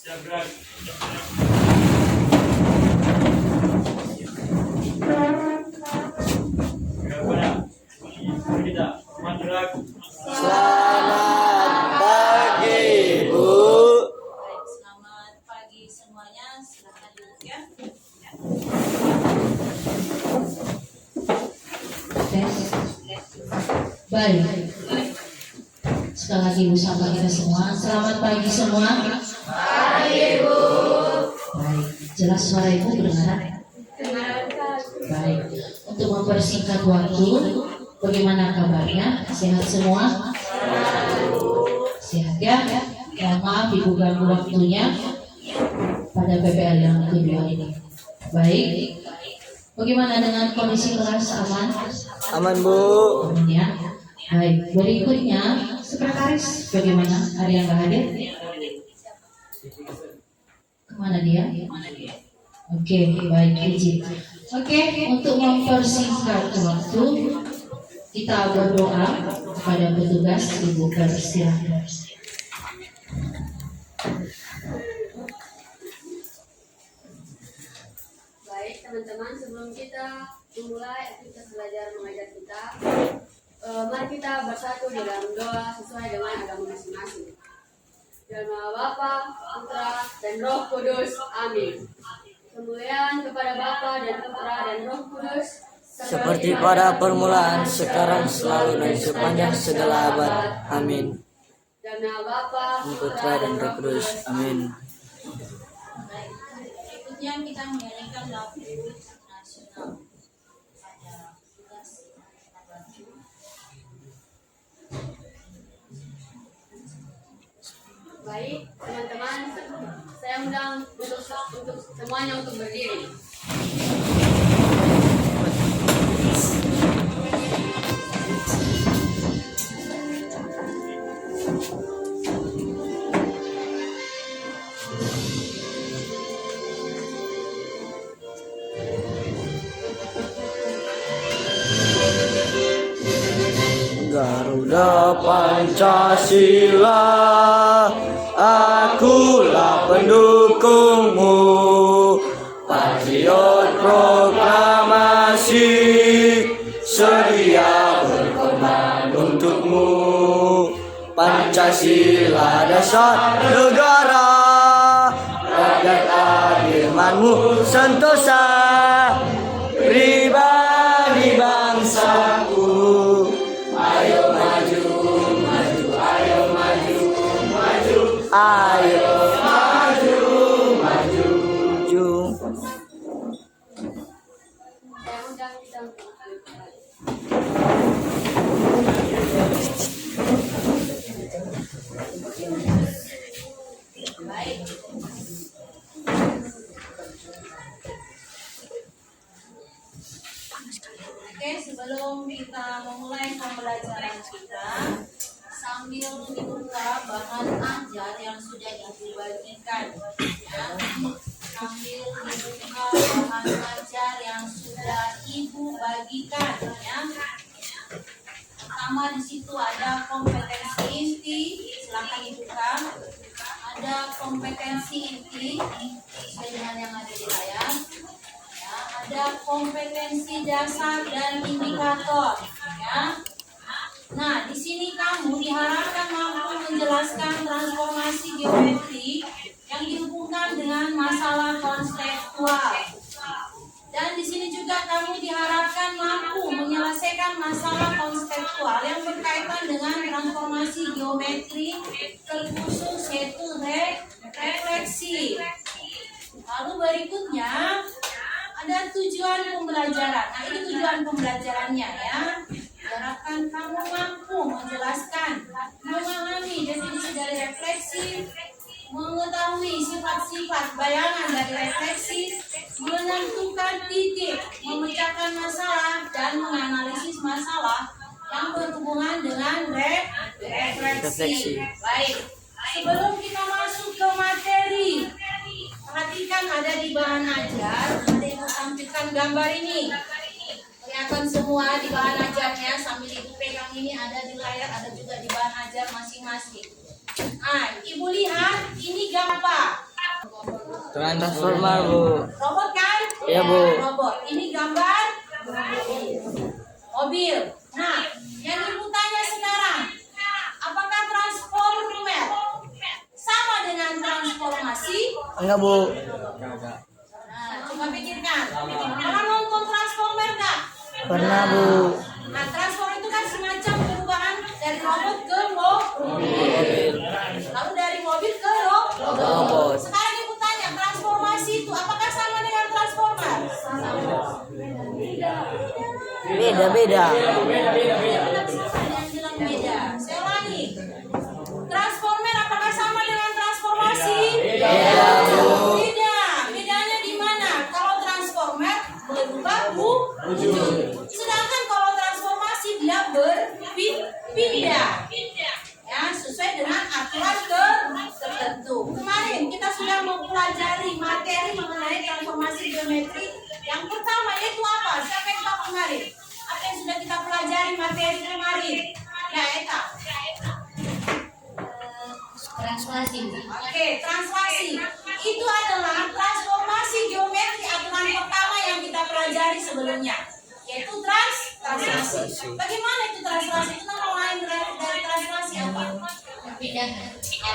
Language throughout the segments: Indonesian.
Selamat pagi, Bu. Baik, selamat pagi semuanya. Silakan duduk ya. Baik. Sekali lagi Bu sapa kita semua. Selamat pagi semua. Pagi, Bu. Baik. Jelas suara Ibu kedengaran? Baik. Untuk mempersingkat waktu, bagaimana kabarnya? Sehat semua? Sehat ya? Mohon maaf Ibu ganggu waktunya pada PPL yang kedua ini. Baik. Bagaimana dengan kondisi kelas aman? Aman, Bu. Aman ya. Baik. Berikutnya sekretaris bagaimana? Ada yang nggak hadir? Kemana dia? Oke, baik izin. Oke, untuk mempersingkat waktu, kita berdoa kepada petugas. Ibu persilahkan. Baik teman-teman, sebelum kita memulai aktivitas belajar mengajar kita, mari kita bersatu di dalam doa sesuai dengan agama masing-masing. Dalam nama Bapa, Putra, dan Roh Kudus. Amin. Kemuliaan kepada Bapa dan Putra dan Roh Kudus, Seperti pada permulaan, sekarang, selalu, dan sepanjang segala abad. Amin. Dalam nama Bapa, Putra dan Roh Kudus. Amin. Baik, berikutnya kita menyanyikan lagu nasional. Pada tugas kita bantu. Baik teman-teman, saya undang untuk semuanya untuk berdiri. Garuda Pancasila, akulah pendukungmu, patriot proklamasi, sedia berkorban untukmu. Pancasila dasar negara, rakyat adirmanmu sentosa, pribadi bangsaku. Ayo maju, maju, ayo maju, maju, ayo maju, maju, maju. Saya undang kita untuk berdiri. Baik. Oke, sebelum kita memulai pembelajaran kita, sambil dibuka bahan ajar yang sudah Ibu bagikan, ya. Sambil dibuka bahan ajar yang sudah Ibu bagikan, ya. Pertama di situ ada kompetensi inti, silakan dibuka. Ada kompetensi inti sesuai dengan yang ada di layar. Ya, ada kompetensi dasar dan indikator. Ya. Nah, di sini kamu diharapkan mampu menjelaskan transformasi geometri yang dihubungkan dengan masalah konseptual. Dan di sini juga kamu diharapkan mampu menyelesaikan masalah konseptual yang berkaitan dengan transformasi geometri, terkhusus yaitu refleksi. Lalu berikutnya ada tujuan pembelajaran. Nah, ini tujuan pembelajarannya ya. Diharapkan kamu mampu menjelaskan, memahami definisi dari refleksi, mengetahui sifat-sifat bayangan dari refleksi, menentukan titik, memecahkan masalah, dan menganalisis masalah yang berhubungan dengan refleksi. Baik, sebelum kita masuk ke materi, perhatikan ada di bahan ajar, ada yang tampilkan gambar ini. Kelihatan semua di bahan ajarnya, sambil Ibu pegang ini ada di layar, ada juga di bahan ajar masing-masing. Nah, Ibu lihat ini gambar apa? Transformer, Bu. Robot kan? Iya, Bu. Robot. Ini gambar mobil. Nah, yang ibu tanya sekarang, apakah transformer sama dengan transformasi? Enggak, Bu. Nah, coba pikirkan. Pernah nonton transformer nggak? Pernah, Bu. Nah, transformer itu kan semacam perubahan dari robot ke mobil. Lalu dari mobil ke Robot. Sekarang ibu tanya, transformasi itu apakah sama dengan transformer? Beda-beda. Yang bilang beda. Saya ulangi. Transformer apakah sama dengan transformasi? Beda, Bu. Beda. Bedanya di mana? Kalau transformer berubah wujud. Sedangkan kalau transformasi dia berpindah. Ya, sesuai dengan aturan tertentu. Kemarin kita sudah mempelajari materi mengenai transformasi geometri. Yang pertama yaitu apa? Siapa yang tahu kemarin? Apa yang sudah kita pelajari materi kemarin? Ya, Eta. Translasi. Oke, translasi. Itu adalah transformasi geometri aturan pertama yang kita pelajari sebelumnya, yaitu translasi. Bagaimana itu translasi? Itu nama lain dari translasi apa?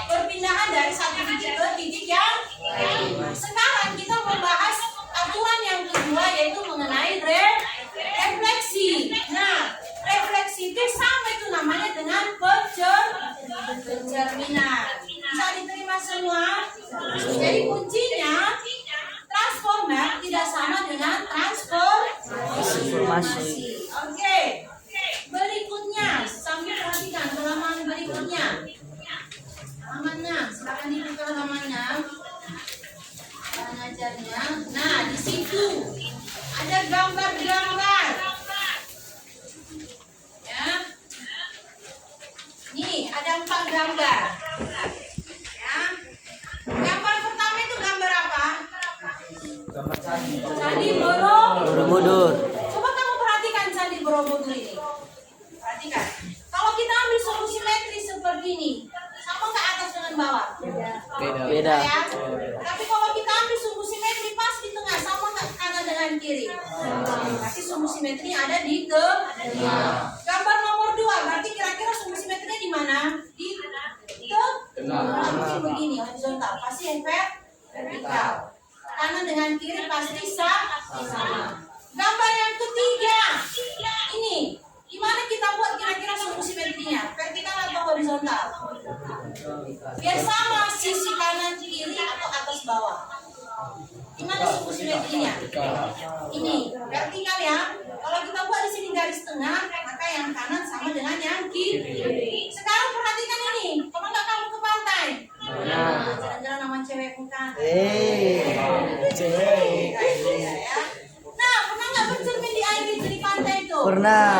Perpindahan dari satu titik ke titik yang lain. Sekarang kita membahas aturan yang kedua, yaitu mengenai refleksi. Nah, refleksi itu sama itu namanya dengan pencerminan. Bisa diterima semua? Jadi kuncinya transformer tidak sama dengan transformasi. Oke. Berikutnya, sambil perhatikan halaman berikutnya. Halaman 6, silakan dibuka halaman 6. Bahan ajarnya. Nah, di situ ada gambar-gambar. Ya. Nih, ada 4 gambar. Ya. Gambar pertama itu gambar apa? Candi Borobudur. Coba kamu perhatikan Candi Borobudur ini. Perhatikan. Kalau kita ambil solusi metri seperti ini, sama nggak atas dengan bawah? Beda. Ya. Tapi kalau kita ambil sumbu simetri pas di tengah, sama nggak kanan dengan kiri? Berarti sumbu simetrinya ada di tengah. Gambar nomor 2, berarti kira-kira sumbu simetrinya di mana? Di tengah. Mungkin begini, horizontal, pasti vertikal. Kanan dengan kiri pasti sama. Gambar yang ketiga, ini gimana kita buat kira-kira sumbu simetrinya? Vertikal atau horizontal? Biar sama sisi kanan kiri atau atas bawah. Gimana sumbu simetrinya? Ini vertikal ya. Kalau kita buat di sini garis tengah, maka yang kanan sama dengan yang kiri. Sekarang perhatikan ini. Pernah nggak kamu ke pantai? Nah, jalan-jalan sama cewek bukan? Cewek. Ya. Nah, pernah nggak bercermin di air itu di pantai itu? Pernah.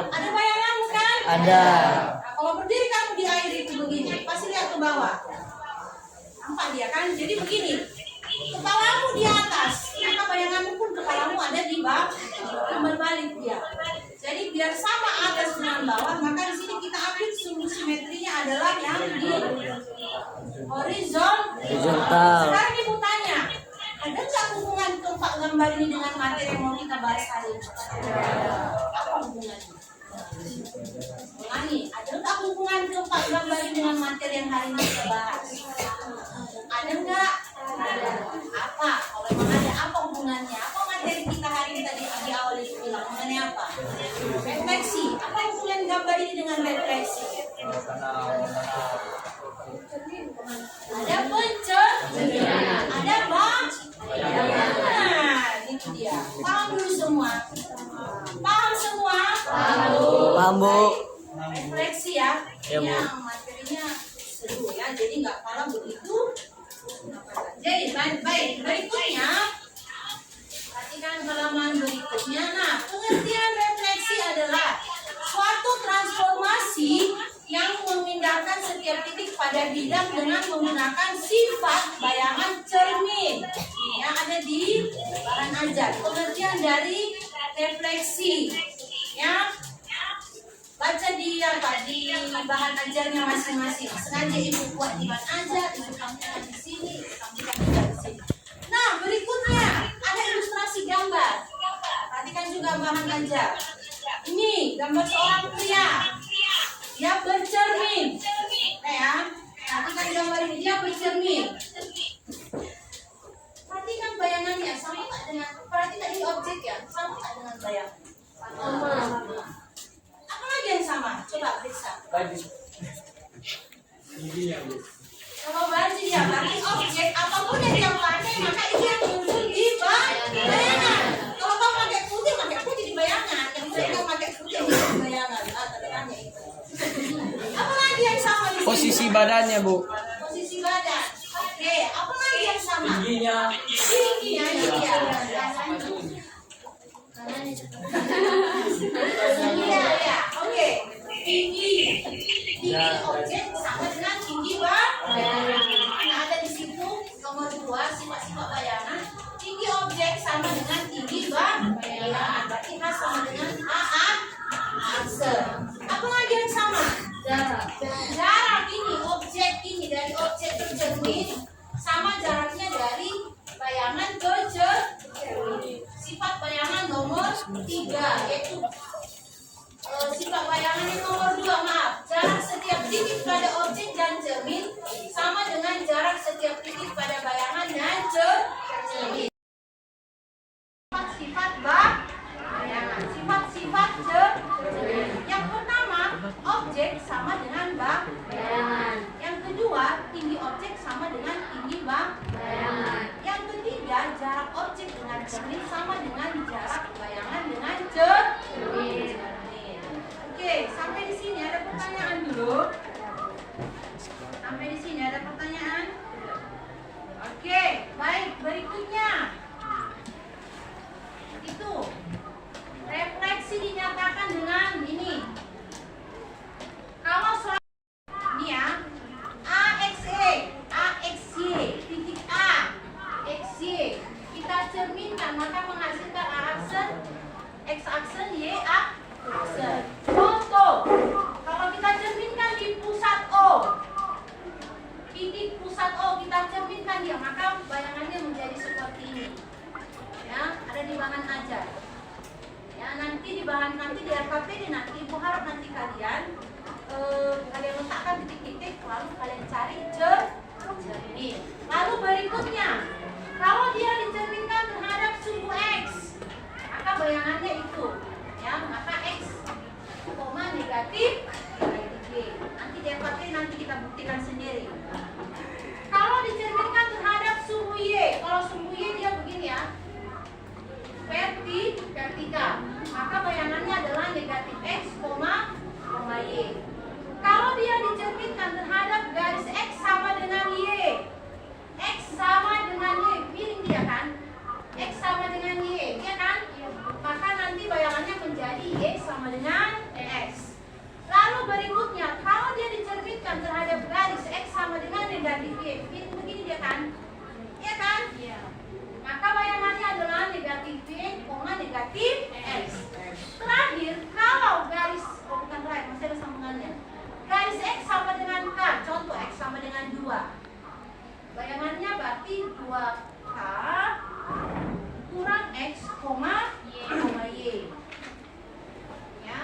Ada bayanganmu kan? Ada. Nah, kalau berdiri kamu di air itu begini, pasti lihat ke bawah. Nampak dia kan? Jadi begini, kepalamu di atas, maka bayanganmu pun kepalamu ada di bawah. Berbalik dia. Jadi biar sama atas dengan bawah, maka di sini kita ambil sumbu simetrinya adalah yang di horizontal. Sekarang ibu tanya, ada nggak hubungan keempat gambar ini dengan materi yang mau kita bahas hari ini? Apa hubungannya? Ulangi, ada nggak hubungan keempat gambar ini dengan materi yang hari ini kita bahas? Ada nggak? Apa? Kalau memang ada, apa hubungannya? Apa materi kita hari ini tadi di awal itu bilang mengenai apa? Refleksi. Apa hubungan gambar ini dengan refleksi? Ada pencerminan, ada bayangan. Itu dia. Paham dulu semua. Paham semua? Paham, Bu. Refleksi ya. Ya, Bu. Yang materinya seru ya. Jadi nggak kalah begitu. Jadi baik. Berikutnya, perhatikan halaman berikutnya. Nah, pengertian refleksi adalah suatu transformasi yang memindahkan setiap titik pada bidang dengan menggunakan sifat bayangan cermin yang ada di bahan ajar. Pengertian dari refleksi, ya. Baca di bahan ajarnya masing-masing. Sengaja ibu buat di bahan ajar, ibu tampilkan di sini, tampilkan di sini. cermin. Perhatikan bayangannya, sama nggak dengan, berarti tadi objek ya, sama nggak dengan bayangan? Sama. Apa lagi yang sama? Coba periksa. Kalau baju ya, berarti objek apapun yang dia pakai, maka itu yang muncul di bayangan. Kalau kau pakai putih di bayangan. Yang saya kau pakai putih di bayangan. Tanda itu. Apa lagi yang sama di sini? Posisi badannya, Bu. Posisi badan. Oke, apa lagi yang sama? Tingginya. Tingginya, iya. Iya, ya. Oke. Tinggi objek sama dengan tinggi bayangan. Nah, ada di situ nomor 2 sifat-sifat bayangan. Tinggi objek sama dengan tinggi bayangan. Berarti H sama dengan akse. Apa lagi yang sama? Jarak ini objek ini dari objek ke cermin sama jaraknya dari bayangan ke cermin. Sifat bayangan nomor 3 yaitu sifat bayangan yang nomor 2, maaf. Jarak setiap titik pada objek dan cermin sama dengan jarak setiap titik pada bayangan dan cermin. Sifat bayangan, sifat-sifat cermin. Yang pertama, objek sama dengan bayangan. Yang kedua, tinggi objek sama dengan tinggi bayangan. Yang ketiga, jarak objek dengan cermin sama dengan jarak bayangan dengan cermin. Oke, sampai di sini ada pertanyaan dulu. Sampai di sini ada pertanyaan. Oke, baik, berikutnya. Itu refleksi dinyatakan dengan ini. Kalau ini ya, AXY, titik A, XY, kita cerminkan maka menghasilkan X aksen, Y aksen. Contoh, kalau kita cerminkan di pusat O, titik pusat O kita cerminkan dia, maka bayangannya menjadi seperti ini. Ya, ada di bahan ajar. Ya, nanti di bahan nanti di RKPD nanti Ibu harap nanti kalian letakkan titik-titik lalu kalian cari cermin. Lalu berikutnya, kalau dia dicerminkan terhadap sumbu X, maka bayangannya itu, ya, maka X koma negatif Y. Nanti di RKPD nanti kita buktikan sendiri. Kalau dicerminkan terhadap sumbu Y, kalau sumbu Y dia begini ya, vertikal, maka bayangannya adalah negatif X, Y. Kalau dia dicerminkan terhadap garis X sama dengan Y, X sama dengan Y, miring dia kan? X sama dengan Y, ya kan? Maka nanti bayangannya menjadi Y sama dengan X. Lalu berikutnya, kalau dia dicerminkan terhadap garis X sama dengan negatif Y, miring begini dia kan? Ya kan? Iya. Maka bayangannya adalah negatif Y, negatif X. Terakhir, kalau garis, bukan terakhir, masih ada sambungannya. Garis X sama dengan K, contoh X sama dengan 2. Bayangannya berarti 2K kurang X, Y. Ya.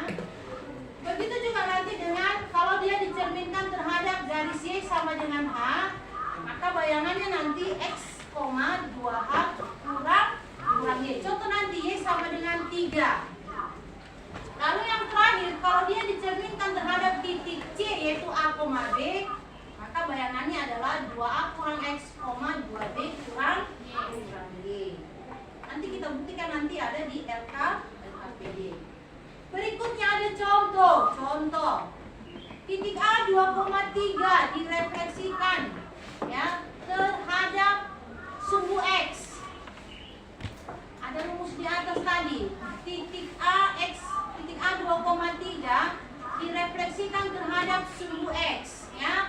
Begitu juga nanti dengan kalau dia dicerminkan terhadap garis Y sama dengan H, maka bayangannya nanti X, 2H kurang Y. Contoh nanti Y sama dengan 3. Lalu yang terakhir, kalau dia dicerminkan terhadap titik C yaitu A, B, maka bayangannya adalah 2A kurang X, 2B kurang Y. Nanti kita buktikan nanti ada di LKPD. Berikutnya ada contoh. Titik A 2,3 direfleksikan ya terhadap sumbu X. Ada rumus di atas tadi. Titik A 2,3 direfleksikan terhadap sumbu X ya.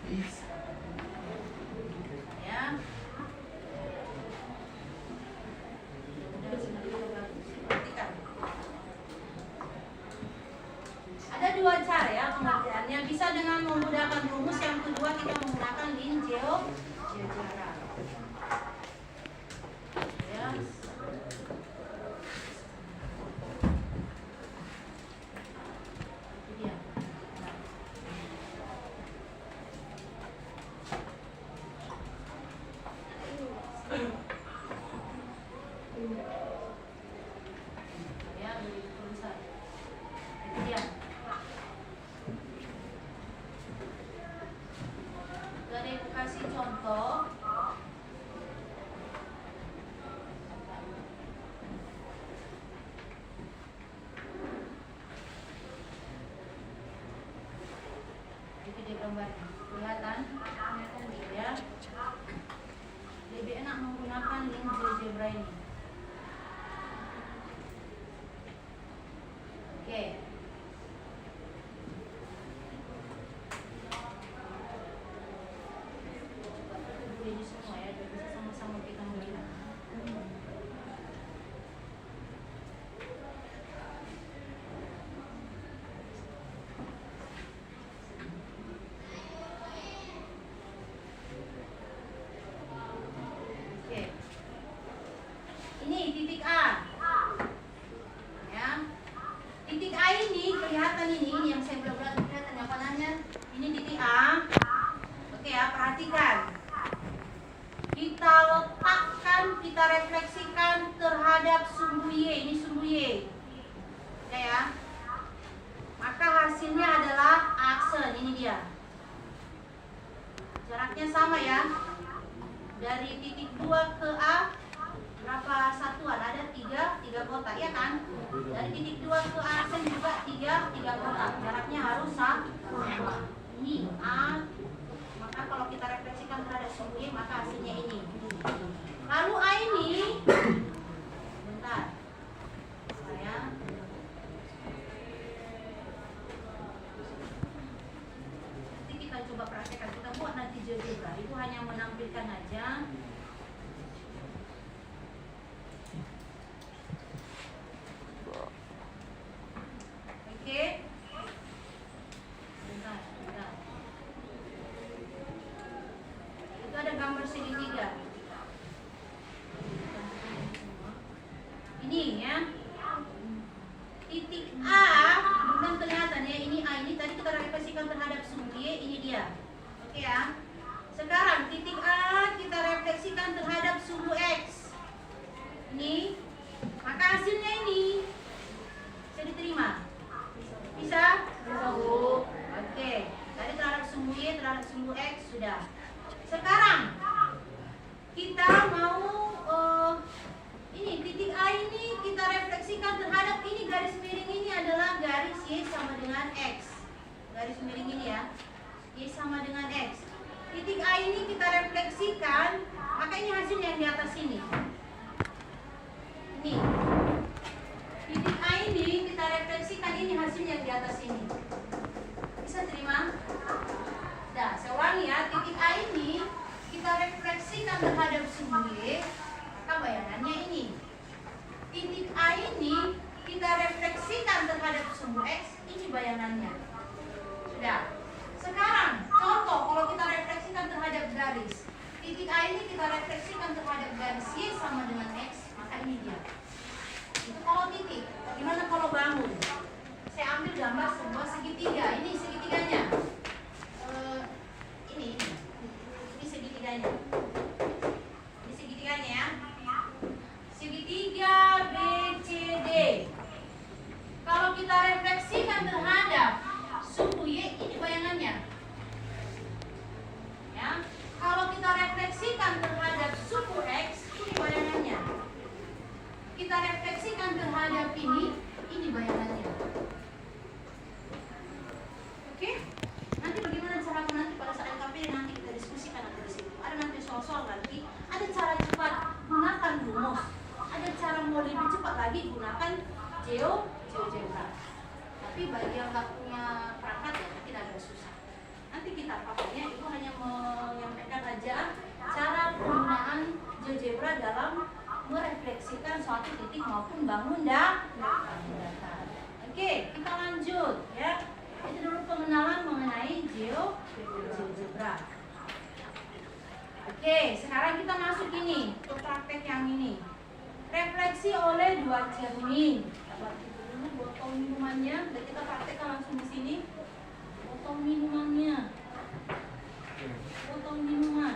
Ya. Perhatikan. Ada dua cara ya pengertiannya. Bisa dengan menggunakan rumus, yang kedua kita menggunakan link GeoGebra. Ya. Itu dia. Ya, beri tulisan. Itu dia. Dari aku kasih contoh. Itu dia gambar. Kelihatan? Ya. Lebih enak menggunakan link GeoGebra ini. Oke. Ini semua ya, biar bisa sama-sama kita melihat. Oke. Ini titik A. Ya. Titik A ini kelihatan ini yang saya belum kelihatan apa namanya. Ini titik A. Oke ya, perhatikan. Kita letakkan, kita refleksikan terhadap sumbu Y. Ini sumbu Y. Ya. Maka hasilnya adalah aksen. Ini dia. Jaraknya sama ya. Dari titik 2 ke A berapa satuan? Ada 3 kotak ya kan? Dari titik 2 ke aksen juga 3 kotak. Jaraknya harus sama. Ini A. Maka kalau kita refleksikan terhadap sumbu Y, maka hasilnya ini. Lalu A ini, bentar, saya nanti kita coba praktekkan. Kita buat nanti GeoGebra. Itu hanya menampilkan aja. Oke. Bentar. Itu ada gambar segitiga. Ini ya. Titik A bukan kelihatan ya. Ini A ini tadi kita refleksikan terhadap sumbu Y. Ini dia. Oke ya. Sekarang titik A kita refleksikan terhadap sumbu X. Ini. Maka hasilnya ini. Bisa diterima? Bisa? Oke. Tadi terhadap sumbu Y, terhadap sumbu X sudah. Sekarang kita mau ini titik A ini kita refleksikan terhadap ini, garis miring ini adalah garis Y sama dengan X. Garis miring ini ya, Y sama dengan X. Titik A ini kita refleksikan, maka ini hasil yang di atas ini. Ini titik A ini kita refleksikan, ini hasil yang di atas ini. Bisa terima? Nah, saya ulangi ya, titik A ini kita refleksikan terhadap sumbu Y, maka bayangannya ini. Titik A ini kita refleksikan terhadap sumbu X, ini bayangannya. Sudah. Sekarang, contoh kalau kita refleksikan terhadap garis. Titik A ini kita refleksikan terhadap garis Y sama dengan X, maka ini dia. Itu kalau titik. Gimana kalau bangun? Saya ambil gambar sebuah segitiga. Ini segitiganya. Ini segitiganya. Ini segitiganya ya. Segitiga BCD. Kalau kita refleksikan terhadap sumbu Y, ini bayangannya. Ya. Kalau kita refleksikan terhadap sumbu X, ini bayangannya. Kita refleksikan terhadap ini bayangannya. Oke? Nanti bagaimana cara nanti pada saat LKP nanti kita diskusikan nanti di situ. Ada nanti soal-soal nanti. Ada cara cepat gunakan rumus. Ada cara mau lebih cepat lagi gunakan GeoGebra. Tapi bagi yang nggak punya perangkat ya tidak agak susah. Nanti kita pakainya itu hanya menyampaikan aja cara penggunaan GeoGebra dalam merefleksikan suatu titik maupun bangun datar. Oke, kita lanjut ya. Itu dulu pengenalan mengenai GeoGebra. Oke, sekarang kita masuk ini ke praktek yang ini. Refleksi oleh dua cermin. Kita balik dulu botol minumannya, dan kita praktekkan langsung di sini. Botol minumannya. Botol minuman.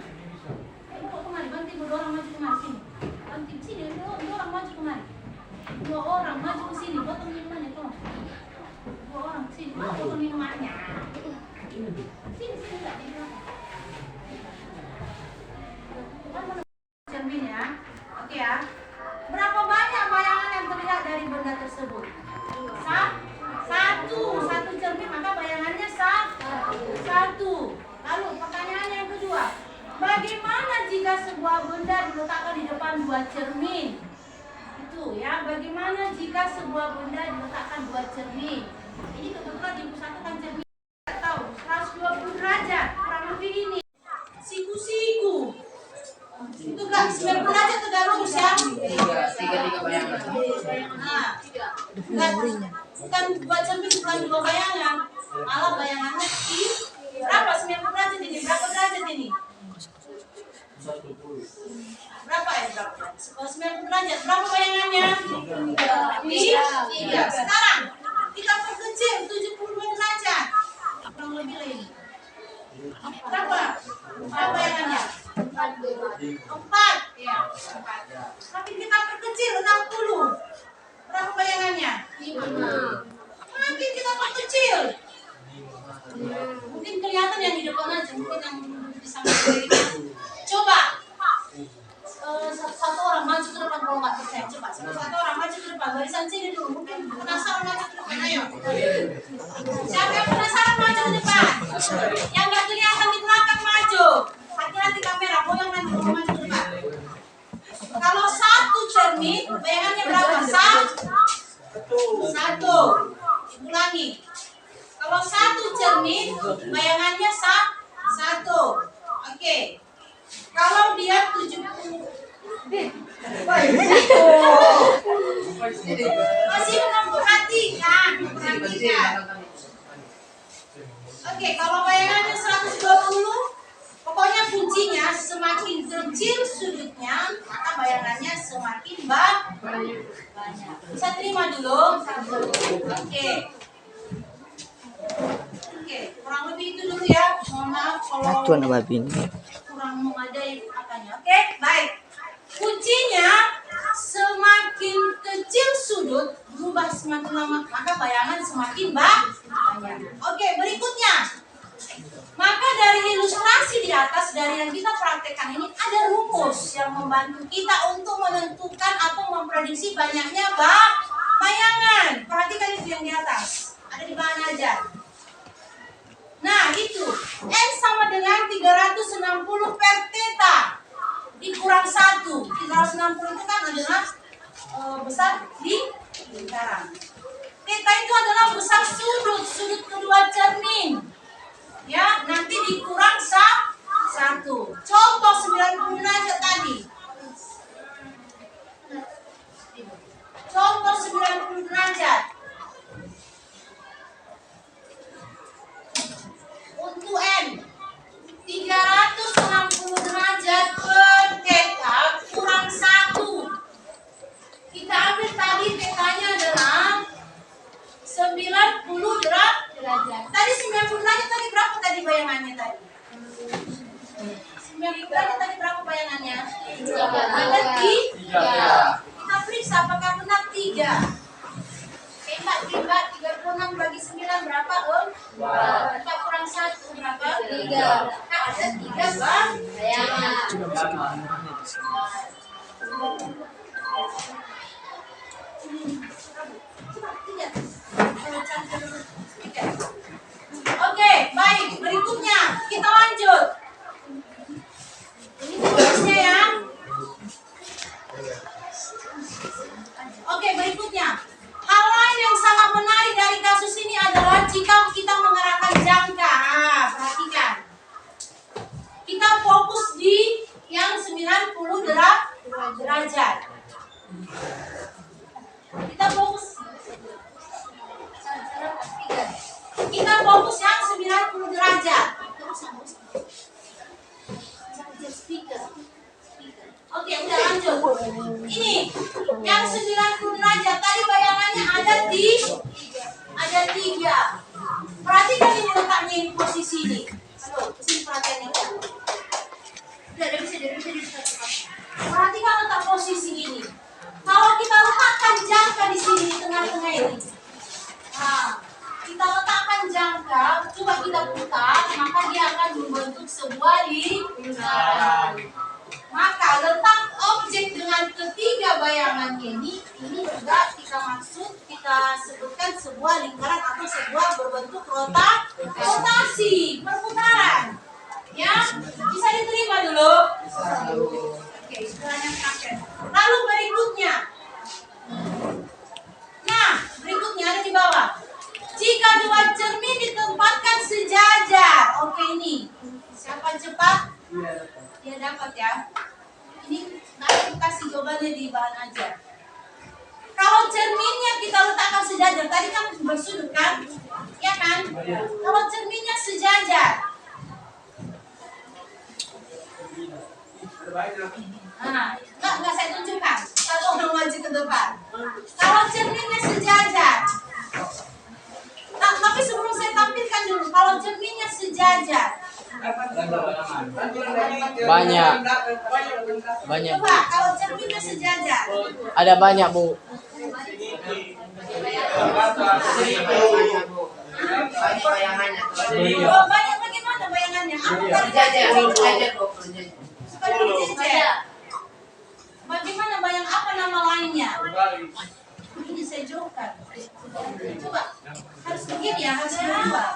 Ini kok kemari? Banti dua orang maju kemari sini. Banti sini, dua orang maju kemari. Dua orang maju ke sini. Botol minumannya tuh. Dua orang sini. Botol minumannya. Sini enggak di belakang. Cermin ya. Oke ya. Berapa banyak bayangan yang terlihat dari benda tersebut? Satu cermin, maka bayangannya satu. Lalu pertanyaan yang kedua, bagaimana jika sebuah benda diletakkan di depan dua cermin? Itu ya, bagaimana jika sebuah benda diletakkan dua cermin? Ini kebetulan di pusat kan cermin tahu 120 derajat, kurang lebih ini. Siku-siku. Itu enggak 90 derajat tegak lurus ya? Tiga bayangan. Nah, bukan dua cermin, bukan dua bayangan. Malah bayangannya berapa? 90 derajat ini? Berapa derajat ini? Berapa ya? Kalau 90 derajat, berapa bayangannya? 3. Sekarang kita perkecil 72 derajat. Kurang lebih lagi. Berapa? Berapa bayangannya? 4. Ya, 4. Tapi kita perkecil 60. Berapa bayangannya? 5. Makin kita perkecil. Mungkin kelihatan yang di depan aja, mungkin yang di samping. Coba satu orang maju ke depan kalau nggak percaya. Coba satu orang maju ke depan. Barisan sini dulu. Mungkin penasaran maju ke depan. Ayo. Siapa yang penasaran maju ke depan? Yang nggak kelihatan di belakang maju. Hati-hati kamera. Goyang nanti mau maju ke depan. Kalau satu cermin, bayangannya berapa? 1. Ulangi. Kalau satu cermin, bayangannya 1. Oke. Kalau dia 70. Masih memperhatikan. Oke, kalau bayangannya 120, pokoknya kuncinya semakin kecil sudutnya, maka bayangannya semakin banyak. Bisa terima dulu? Oke. Oke, kurang lebih itu dulu ya. Mohon maaf kalau kurang memadai apanya. Oke, baik. Kuncinya semakin kecil sudut berubah semakin lama, maka bayangan semakin banyak. Oke, berikutnya. Maka dari ilustrasi di atas, dari yang kita praktekkan ini, ada rumus yang membantu kita untuk menentukan atau memprediksi banyaknya bayangan. Perhatikan itu yang di atas. Ada di mana aja? Nah, itu N sama dengan 360 per theta dikurang 1. 360 itu kan adalah besar di lingkaran. Theta itu adalah besar sudut kedua cermin. Ya, nanti dikurang 1. Contoh 90 derajat tadi. Contoh 90 derajat. Untuk N 360 derajat per theta kurang 1. Kita ambil tadi tetanya adalah 90 derajat. Tadi 90 derajat tadi berapa tadi bayangannya tadi? 90 derajat tadi berapa bayangannya? Ada 3. Kita periksa apakah benar 3. Timbak 36 bagi 9 berapa, Om? 4 kurang 1 berapa? 3. Nah, ada 3 bayangan. Oke, baik. Berikutnya kita lanjut. Ini tulisnya ya. Oke, berikutnya. Hal lain yang sangat menarik dari kasus ini adalah jika kita mengerahkan jangka. Perhatikan. 90 derajat. Tadi bayangannya ada tiga. Perhatikan ini letaknya ini posisi ini. Aduh, kesini perhatiannya. Udah bisa. Perhatikan letak posisi ini. Kalau kita letakkan jangka di sini di tengah-tengah ini. Nah, kita letakkan jangka, coba kita putar, maka dia akan membentuk sebuah lingkaran. Maka letak objek dengan ketiga bayangannya ini juga kita sebutkan sebuah lingkaran atau sebuah berbentuk rotasi, perputaran. Ya, bisa diterima dulu. Oke, sekarang yang terakhir. Lalu berikutnya. Nah, berikutnya ada di bawah. Jika dua cermin ditempatkan sejajar. Oke, ini. Siapa cepat? Dia dapat ya. Ini nanti kasih jawabannya di bahan aja. Kalau cerminnya kita letakkan sejajar, tadi kan bersudut kan? Ya kan? Kalau cerminnya sejajar. Nah, enggak saya tunjukkan. Satu orang maju ke depan. Kalau cerminnya sejajar. Nah, tapi sebelum saya tampilkan dulu, kalau cerminnya sejajar. Banyak. Coba, kalau cerminnya sejajar. Ada banyak, Bu. Oh, banyak bagaimana bayangannya? Aku tadi suka berjejer. Bagaimana bayang apa nama lainnya? Ini saya jauhkan. Coba, harus begini ya, harus berubah.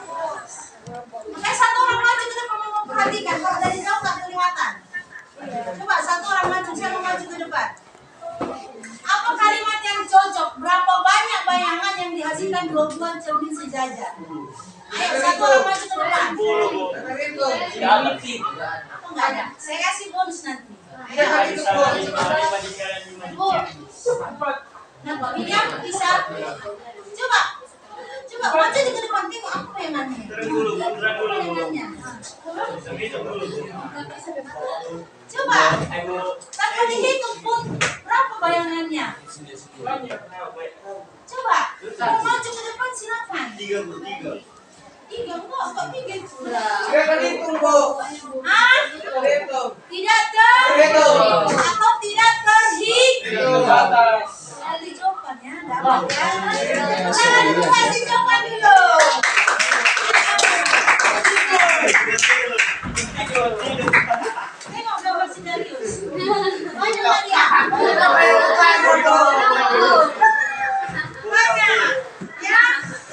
Makanya satu orang maju ke depan memperhatikan. Kalau dari jauh nggak kelihatan. Coba satu orang maju, saya mau maju ke depan. Apa kalimat yang cocok? Berapa banyak bayangan yang dihasilkan dua buah cermin sejajar? Ayo, satu orang maju ke depan. Aku nggak ada. Saya kasih bonus nanti. Ayo. Bu. Nah, Mbak Miriam bisa. Coba maju ke depan, tengok apa bayangannya. Bayangannya. Coba. Tanpa dihitung pun berapa bayangannya. Coba. Kalau maju ke depan silakan. 3 kok 3 itu. Ah? Tidak atau tidak terhitung. Dijawabkan ya, dapat ya. Jangan lupa dijawabkan dulu. Tengok gambar Sidarius. Banyak lagi ya. Banyak. Ya,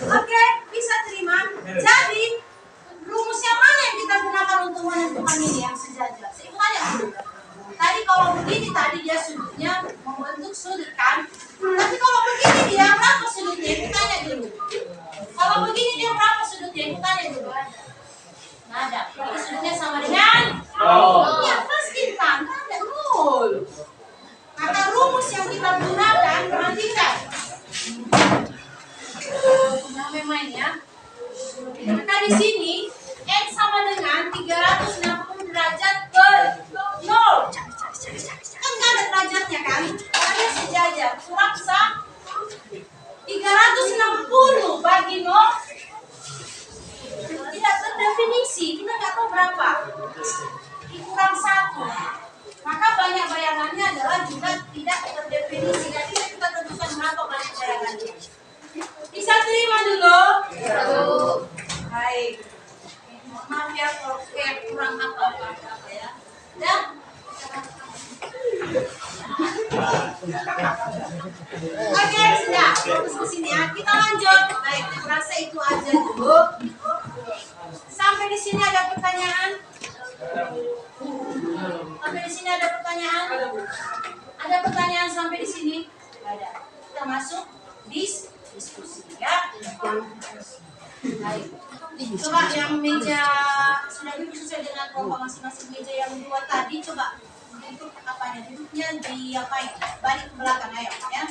oke, bisa terima. Jadi, rumus yang mana yang kita gunakan untuk menentukan ini yang sejajar? Saya tanya dulu. Tadi kalau begini tadi dia sudutnya membentuk sudut kan? Tapi kalau begini dia berapa sudutnya? Aku tanya dulu. Kalau begini dia berapa sudutnya? Aku tanya dulu. Nggak ada. Berarti sudutnya sama dengan? Ya pasti kan? Ada nol. Maka rumus yang kita gunakan perhatikan. Jangan main ya. Maka di sini X sama dengan 360 derajat per 0. Kan nggak ada derajatnya kan? Karena sejajar kurang 360 bagi 0 tidak terdefinisi. Kita nggak tahu berapa. Kurang 1. Maka banyak bayangannya adalah juga tidak terdefinisi. Jadi kita tentukan berapa banyak bayangannya. Bisa terima dulu? Baik. Maaf ya kalau kayak kurang apa ya. Ya. Oke, sudah. Fokus ke sini ya. Kita lanjut. Baik, rasa itu aja dulu. Sampai di sini ada pertanyaan? Sampai di sini ada pertanyaan? Ada pertanyaan sampai di sini? Ada. Kita masuk diskusi ya. Baik. Coba yang meja sudah duduk sesuai dengan kelompok masing-masing. Meja yang 2 tadi coba untuk apanya duduknya diapain? Balik ke belakang ayo ya.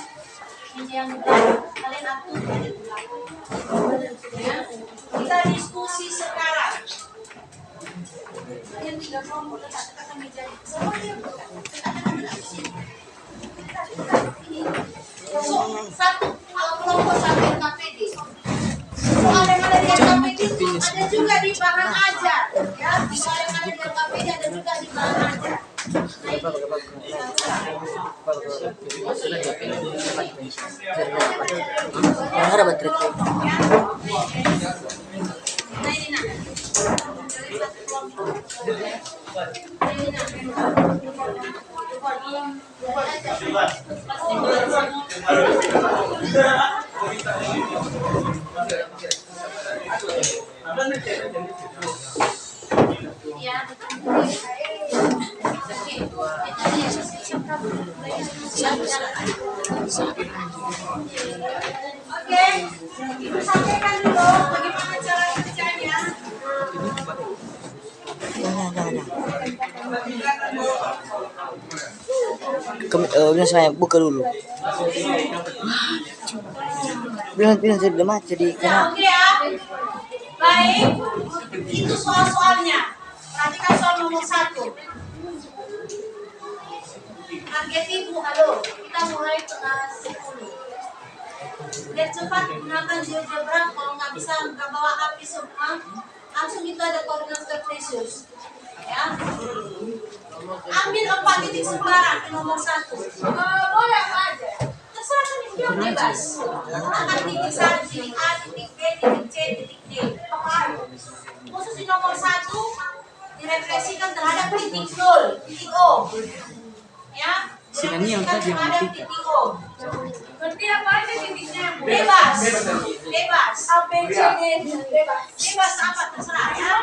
Meja yang di belakang kalian atur balik ke belakang. Ya. Kita diskusi sekarang. Kalian 3 kelompok dekat meja ini. Semua dia dekat. Dekat sini. Dekat ini. Ada juga di bahan ajar, ya. Kalau yang ada di LKPD ada juga di bahan ajar. Yang ada baterai. Nah ini nah. Oke, Ibu sampaikan dulu bagaimana cara kerjanya. Jangan. Bilang saya buka dulu. Bilang jadi Ya, oke ya. Baik, itu soal-soalnya. Perhatikan soal nomor 1. Target ibu, halo. Kita mulai tengah 10. Biar cepat gunakan GeoGebra. Kalau nggak bisa nggak bawa HP semua, langsung itu ada koordinat Cartesius. Ya. Ambil 4 titik sembarang di nomor 1. Boleh apa aja. Terserah kan ibu yang bebas. Gunakan titik 1, titik A, titik B, titik C, titik D. Khusus di nomor 1 direfleksikan terhadap titik 0, titik O. Ya. Direfleksikan terhadap titik O. Berarti apa aja titiknya? Bebas. Bebas. A, B, C, D, bebas. Bebas apa terserah ya.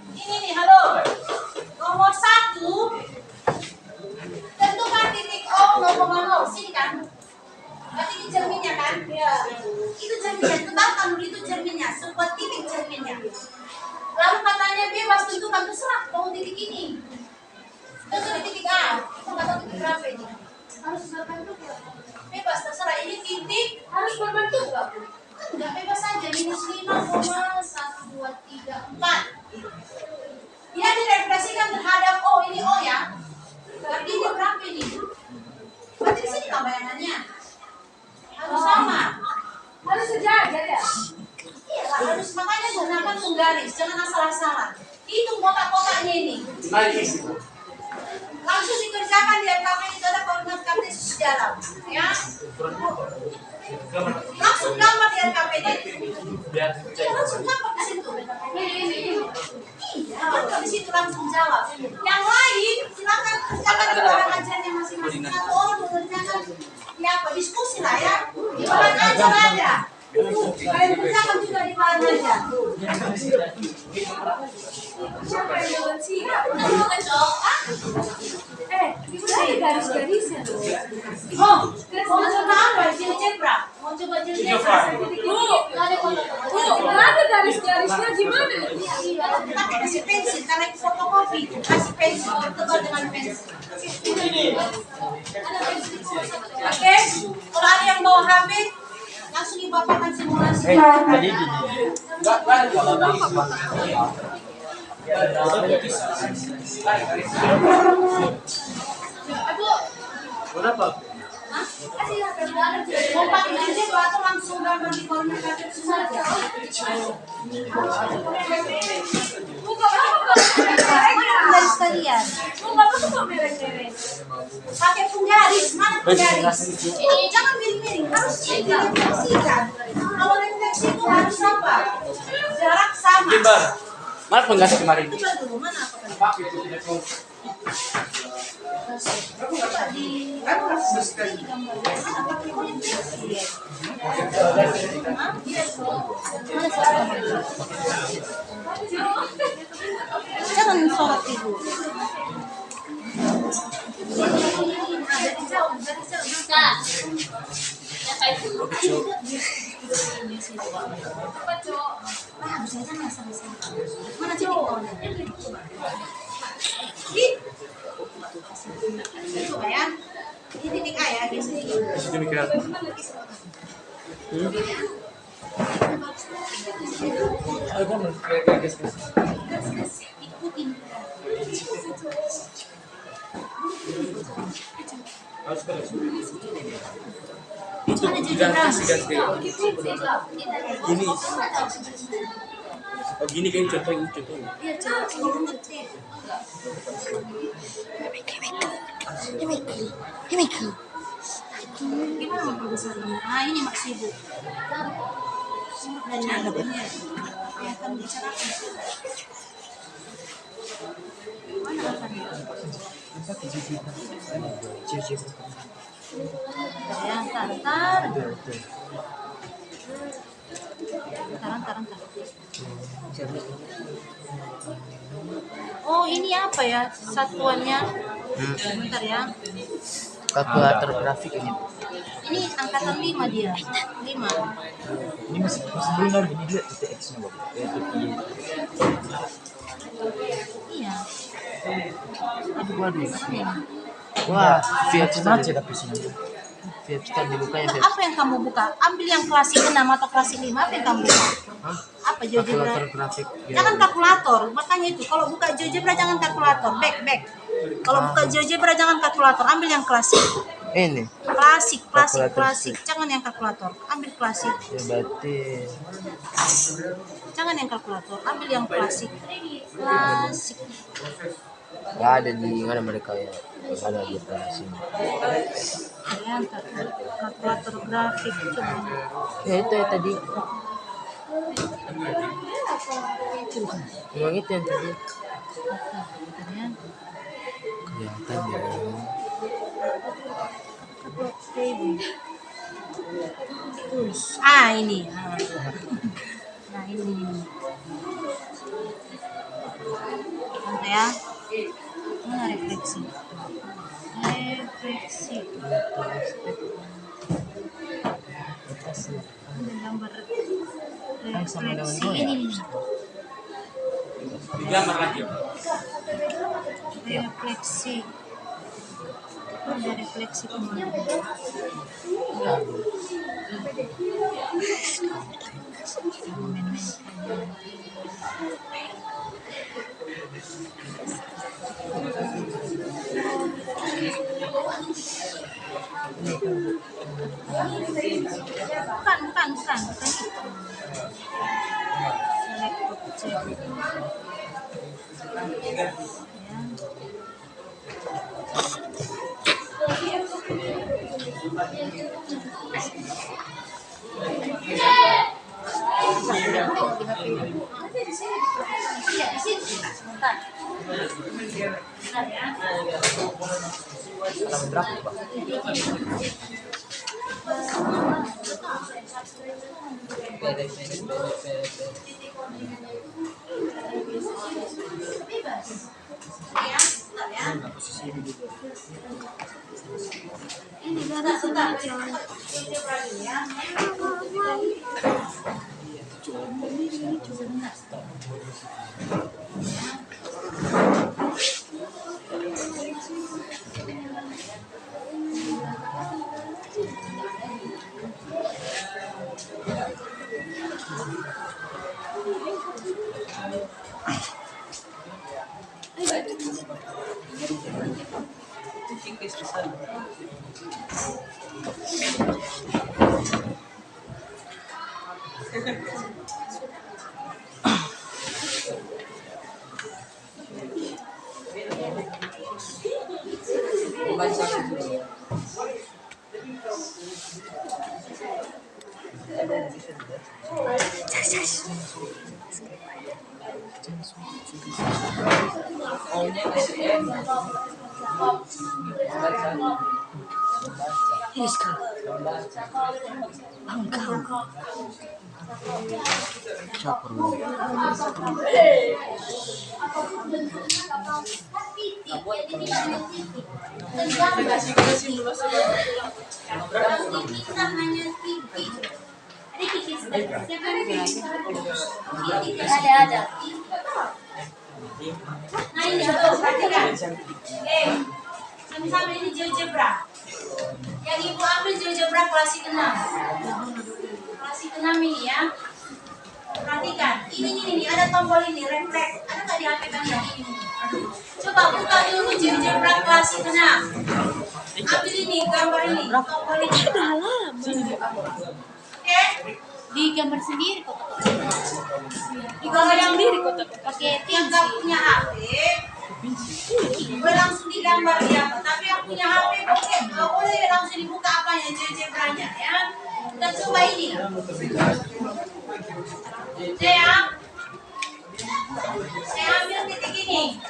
Ini nih, halo. Nomor 1 tentukan titik O 0,0. Sini kan? Berarti ini cerminnya kan? Ya. Itu cerminnya. Tetapkan dulu itu cerminnya. Sebuah titik cerminnya. Lalu katanya bebas tentukan terserah mau titik ini. Tentu di titik A. Kita nggak tahu titik berapa ini. Harus berbentuk ya? Bebas terserah. Ini titik harus berbentuk nggak? Enggak, bebas saja. Minus 5,1, 2, 3, 4. Dia direfleksikan terhadap O. Ini O ya. Berarti dia berapa ini? Berarti di sini nggak bayangannya? Harus sama. Harus sejajar ya? Iya, harus makanya gunakan penggaris. Jangan asal-asalan. Hitung kotak-kotaknya ini. Langsung dikerjakan di LKP itu ada koordinat Cartesius dalam. Ya. Langsung gambar di LKPD. Iya, langsung gambar di situ. Iya, gambar di situ langsung jawab. Yang lain silakan kerjakan di bahan ajarnya masing-masing. Satu orang mengerjakan ya apa diskusi lah ya. Di bahan ajar ada. Kalian kerjakan juga di bahan ajar. Siapa yang jalan sih? Mau ngecok? Ibu ada garis-garisnya tuh. Oh, mau coba apa? GeoGebra. Mau coba GeoGebra. Nggak ada garis-garisnya gimana? Iya, tapi kasih pensil karena itu fotokopi. Kasih pensil tebal dengan pensil. Ada pensil. Oke, kalau ada yang bawa HP, langsung dibapakan simulasi. Jadi gini. Kenapa? Mau pakai GeoGebra atau langsung gambar di koordinat Cartesius saja? Garis kalian. Pakai penggaris, mana penggaris? Jangan miring-miring, harus direfleksikan. Kalau refleksi itu harus apa? Jarak sama. Mana penggas kemarin? Coba dulu, mana apa? Coba di jangan sorot ibu. Dari jauh. Nah, apa itu? Apa cok? Bisa aja nggak sama-sama. Mana cok? Coba ya. Ini titik A ya, biasanya gitu. Ikutin. untuk diganti gini. Oh gini kan contohnya. Iya, coba sini. Gimana mau perbesarnya? Ah, ini Mak sibuk. Dan yang ini yang akan bicarakan. Mana akannya? Ya, ntar. Oh, ini apa ya satuannya? Bentar ya. Kalkulator grafik ini. Ini angkatan 5 dia. 5. Ini masih benar ini dia titik X-nya Bapak. Iya. Waduh. Wah, Fiat aja tapi sini. Fiat Star dibukanya Fiat. Apa yang kamu buka? Ambil yang klasik 6 atau klasik 5, apa yang kamu buka? Hah? Apa GeoGebra? Kalkulator grafik. Jangan kalkulator, makanya itu. Kalau buka GeoGebra jangan kalkulator, back. Kalau buka GeoGebra jangan kalkulator, ambil yang klasik. Ini. Klasik. Kalkulator. Jangan yang kalkulator, ambil klasik. Ya berarti Jangan yang kalkulator, ambil yang klasik. Klasik. nggak ada di mana mereka ya. Nggak ada di sini. Ya, kalkulator grafik coba. Ya itu ya tadi. Emang itu yang tadi. Ya. Kelihatan ya. Ah, ini. Nah, ini. Nanti ya. Nah, refleksi. Gambar refleksi ini. Gambar lagi. Refleksi. Ada refleksi kemana? Bukan. Halaman berapa Pak? Ada. Nah ini tuh, perhatikan. Sama-sama ini GeoGebra. Yang ibu ambil GeoGebra klasik 6. Klasik 6 ini ya. Perhatikan, ini ada tombol ini, refleks. Ada nggak di HP kalian ini? Coba buka dulu GeoGebra klasik 6. Ambil ini, gambar ini, tombol ini. Oke? Digambar sendiri kok. Kalau yang Sendiri kok pakai yang nggak punya HP, boleh langsung digambar ya. Tapi yang punya HP boleh langsung dibuka apanya zebranya ya. Kita coba ini. Saya ambil titik ini.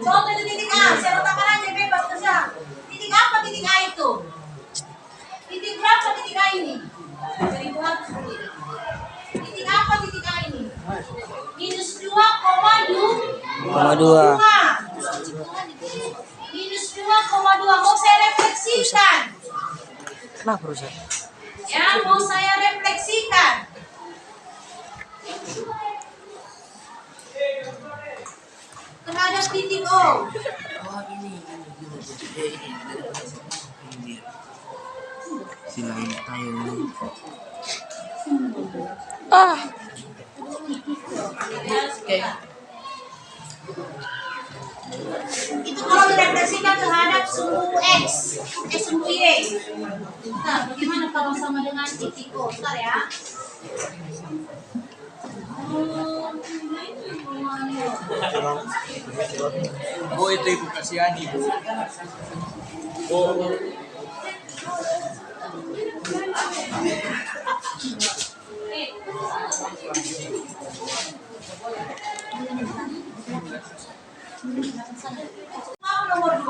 Contoh itu titik A, saya letakkan aja bebas terserah. Titik apa titik A itu? Titik berapa titik A ini? Jadi buat sendiri. Titik apa titik A ini? Minus 2,2. Minus 2,2. Mau saya refleksikan. Kenapa rusak? Ya, mau saya refleksikan. Terhadap titik O. Silain tayo. Itu kalau direfleksikan terhadap sumbu X, sumbu Y. Nah, bagaimana kalau sama dengan titik O? Bentar ya. Oh itu ibu Kasiani. Oh. Mau nomor 2.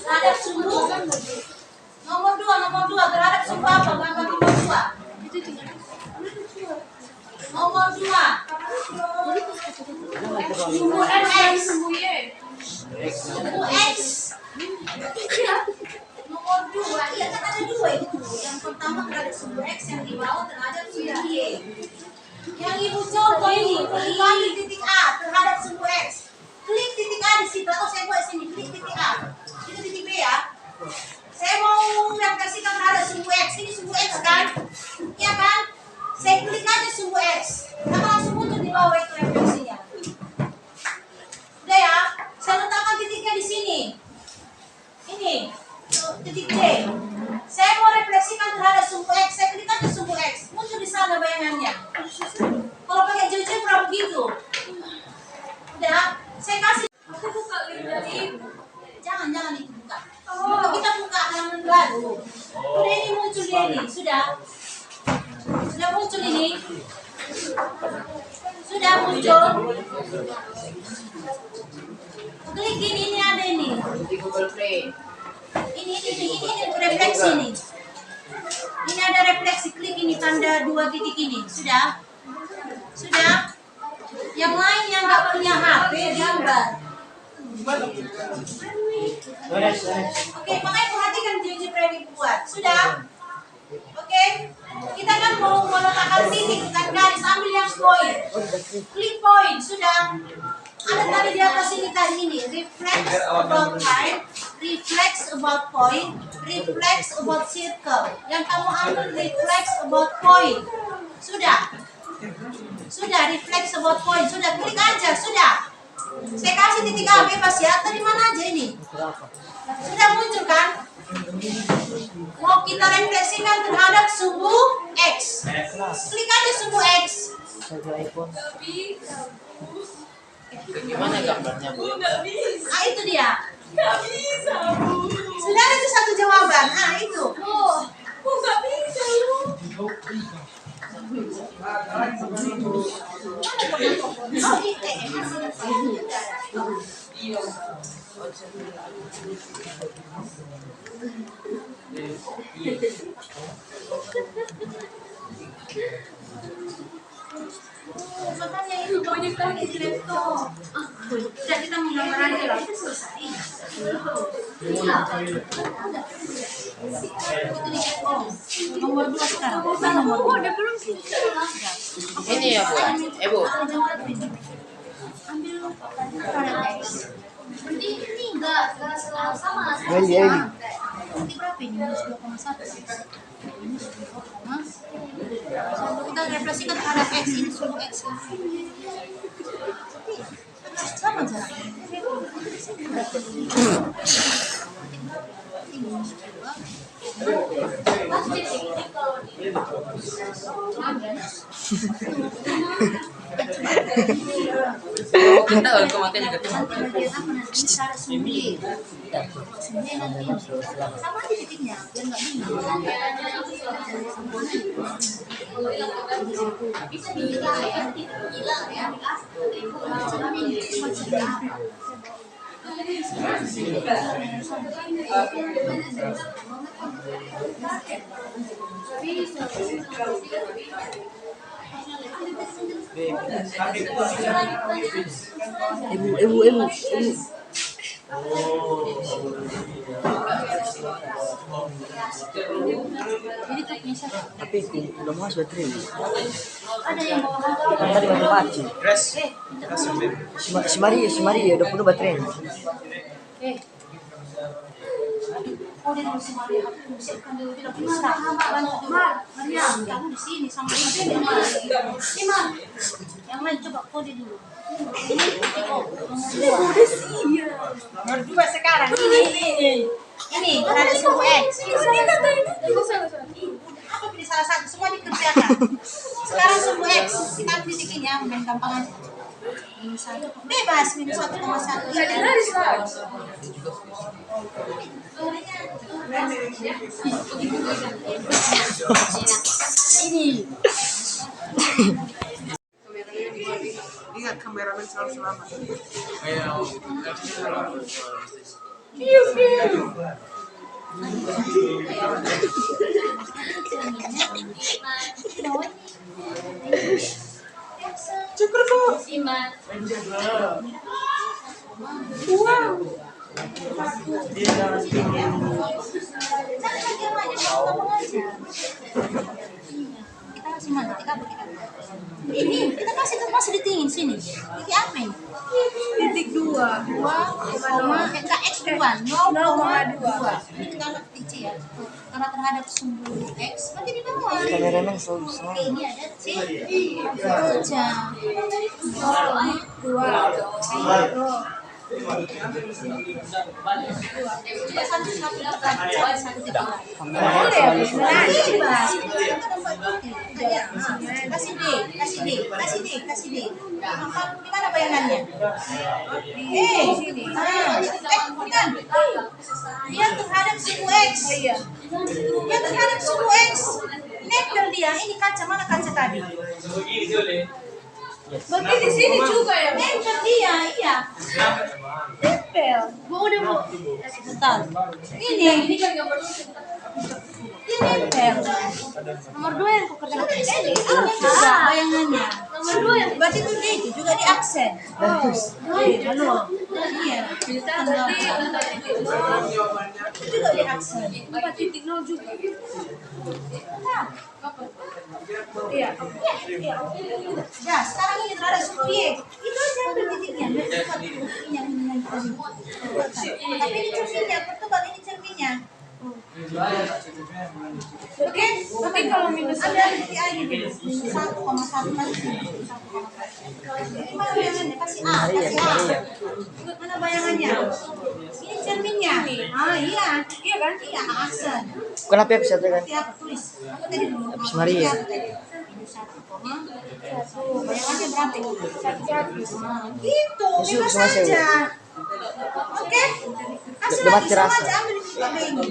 Terhadap sumbu nomor 2 terhadap sumbu apa? Gambar nomor 2. Nomor 2. Sumbu X. Sumbu X. Nomor 2. Iya kan ada 2 itu. Yang pertama terhadap sumbu X, yang di bawah terhadap sumbu Y. Yang ibu contoh ini, klik titik A terhadap sumbu X. Klik titik A di situ, atau saya buat sini, klik titik A. Itu titik B ya. Saya mau refleksikan terhadap sumbu X. Ini sumbu X kan? Iya kan? Saya klik aja sumbu X. Maka langsung muncul di bawah itu refleksinya. Udah ya, saya letakkan titiknya di sini. Ini titik D. Saya mau refleksikan terhadap sumbu X. Saya klik aja sumbu X. Muncul di sana bayangannya. Kalau pakai GeoGebra begitu. Udah, saya kasih. Aku buka link dari. Jangan itu buka. Kita buka halaman baru. Udah ini muncul ini. Sudah muncul ini. Sudah muncul. Klik ini ada ini. Ini refleksi ini. Ini ada refleksi, klik ini tanda 2 titik ini. Sudah. Yang lain yang nggak punya HP gambar. Oke, makanya perhatikan GeoGebra yang ibu buat. Sudah. Oke, kita kan mau meletakkan titik, kan garis, ambil yang poin. Klik poin, sudah. Ada tadi di atas ini reflex about time, reflex about point, reflex about circle. Yang kamu ambil reflex about point. Sudah reflex about point. Sudah, klik aja, sudah. Saya kasih titik A bebas ya. Tadi mana aja ini? Sudah muncul kan? Mau kita refleksikan terhadap sumbu X. Klik aja sumbu X. Gimana gambarnya Bu? Ah itu dia. Gak bisa Bu. Sudah itu satu jawaban. Ah itu. Gak bisa Bu. Makanya itu banyak kali di laptop. Sudah kita menggambar aja lah, kita selesai. Nomor 2 sekarang. Nomor 2 udah belum sih. Ini ya Bu. Bu. Ambil berarti ini enggak sama. Nanti berapa ini? Minus 2,1. Kita refleksikan terhadap X, ini sumbu X. Sama jaraknya. Anda kalau makan juga Bagian apa nanti taruh sembunyi. Sembunyi nanti. Sama aja titiknya, biar nggak bingung. Bisa dihilang ya, hilang ya. Ibu. Jadi topnya siapa? Tapi udah mau baterai. Ada yang bawa HP. Kan tadi mati mati. Si Maria udah penuh baterainya. Oh, dia harus Maria HP siapkan dulu dia bantu Maria, kamu di sini sama ini Iman. Yang lain coba kode dulu. Ini nomor 2 sekarang. Ini ada suku X. Apa pilih salah satu semua dikerjakan. Sekarang suku X kita ambil titik ini ya, main gampang aja. -1 bebas -1,1 ya dari ini Ingat kameramen selalu selamat. Cukur bu. Iman. Wow. Kita kasih mana? Ini kita kasih tuh masih ditingin sini. Ini apa ini? Titik 2. 2,x2 0,2. Ini kita anak C ya. Karena terhadap sumbu x berarti di bawah. Kameramen selalu selamat. Ini ada C. Baca. 2. Kasih D. Di mana bayangannya? Bukan. Dia terhadap suku X. Dia terhadap suku X. Nempel dia. Ini kaca, mana kaca tadi? Berarti di sini juga ya? Nempel dia, iya. Nempel. Bu udah bu. Bentar. Ini nempel. Nomor 2 yang kukerjakan di sini. Juga bayangannya. Nomor 2 yang Berarti itu juga di aksen. Halo. Iya. Juga di aksen. 4.0 juga. Iya. Ya, sekarang ini terhadap suku Y. Itu aja ambil titiknya. Yang tadi. Tapi ini cerminnya, pertukar ini cerminnya. Oke, Tapi kalau minus ada titik A gitu. 1,1 nanti. 1,1. Ini mana bayangannya? Kasih A. Mana bayangannya? Ini cerminnya. Ah iya. Iya kan? Iya, aksen. Kenapa ya bisa tekan? Berarti apa? Tulis. Apa tadi dulu? Habis Maria. Ini 1,1. Bayangannya berapa? 1,1. Nah, gitu. Masuk Bebas sama saya. aja. Oke. Kasih Debat lagi sama cerasa. aja. Ambil di titik B ini.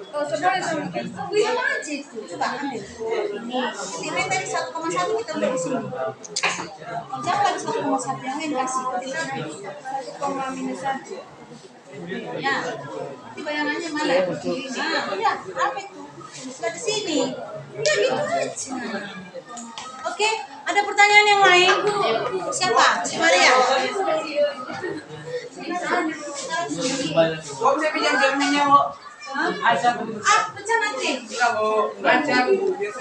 kalau sebenarnya sama Sama aja itu. Coba ambil. Ini. Titik B tadi 1,1 kita ambil di sini. Jangan lagi 1,1 yang lain kasih. 1,-1. Ya. Nanti bayangannya mana? Nah, udah. Apa itu? Sudah di sini. Udah gitu aja. Oke, ada pertanyaan yang lain? Siapa? Si Maria. Kok bisa pinjam jaminnya, Bu? Aja Bu. Pecah nanti. Enggak, Bu. Baca Bu. Biasa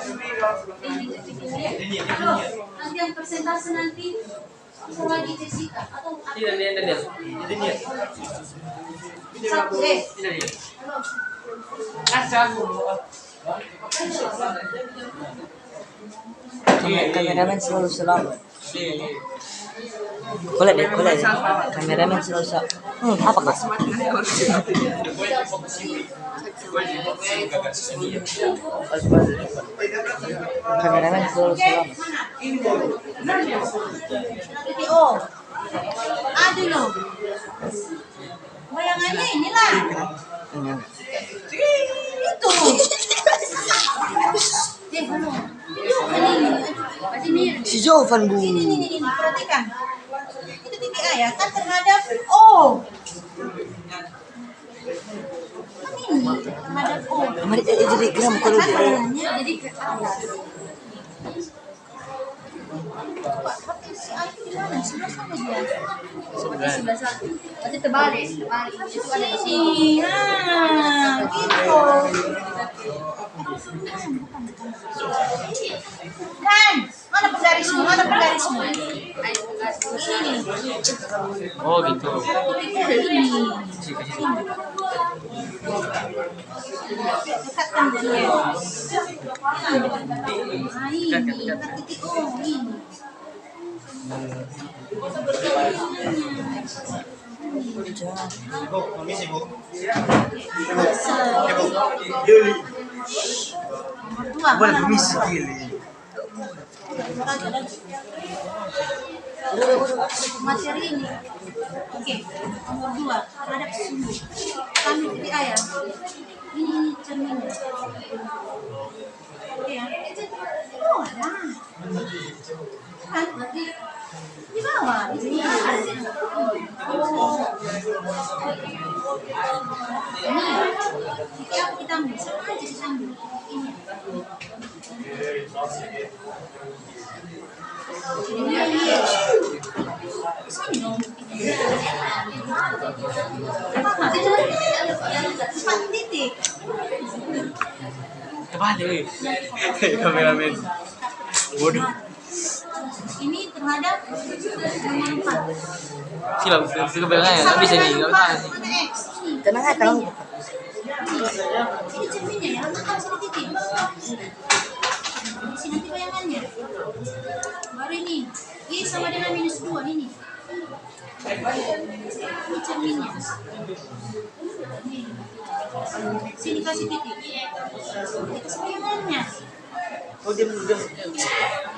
ini kalau Nanti yang persentase nanti bisa lagi Jessica atau satu deh. Kameramen selalu selamat. Boleh deh, boleh deh. Kameramen selalu apa kak? Kameramen selalu selamat. Titik O. Ada loh. Bayangannya inilah. Itu. Si Jovan bu. Ini, perhatikan. Itu titik A ya, kan terhadap O. Kan ini terhadap O. Mari jadi gram kalau Bayangannya jadi ke atas. Tapi si A itu di mana? Sebelah sana dia. Sebelah sana. Berarti terbalik. Itu ada di sini. Sini, nah, gitu. Kan, mana penggarismu? Mana penggarismu? Ini. Oh gitu. Ini. Dekatkan dia. Nah, ini. Dekat titik O, ini. Nomor 2. Materi ini. Oke, nomor 2 terhadap sumbu. Kami titik A ya. Ini cerminnya. Oke ya. Oh, nah. Kan di bawah, di sini. Ini titik apa kita ambil? Sama aja kita ambil. Ini. Sini dong. Empat titik. Terbalik. Kameramen. Bodoh. Ini terhadap nomor 4. Silam, ke belakang ya, nggak bisa nih, nggak bisa nih. Mana X? Ini. Tenang aja, tenang. Ini cerminnya ya, letakkan sini titik. Di sini nanti bayangannya. Baru ini. Ini sama dengan -2 ini. Ini cerminnya. Ini. Sini kasih titik. Ini kasih bayangannya. Oh diam.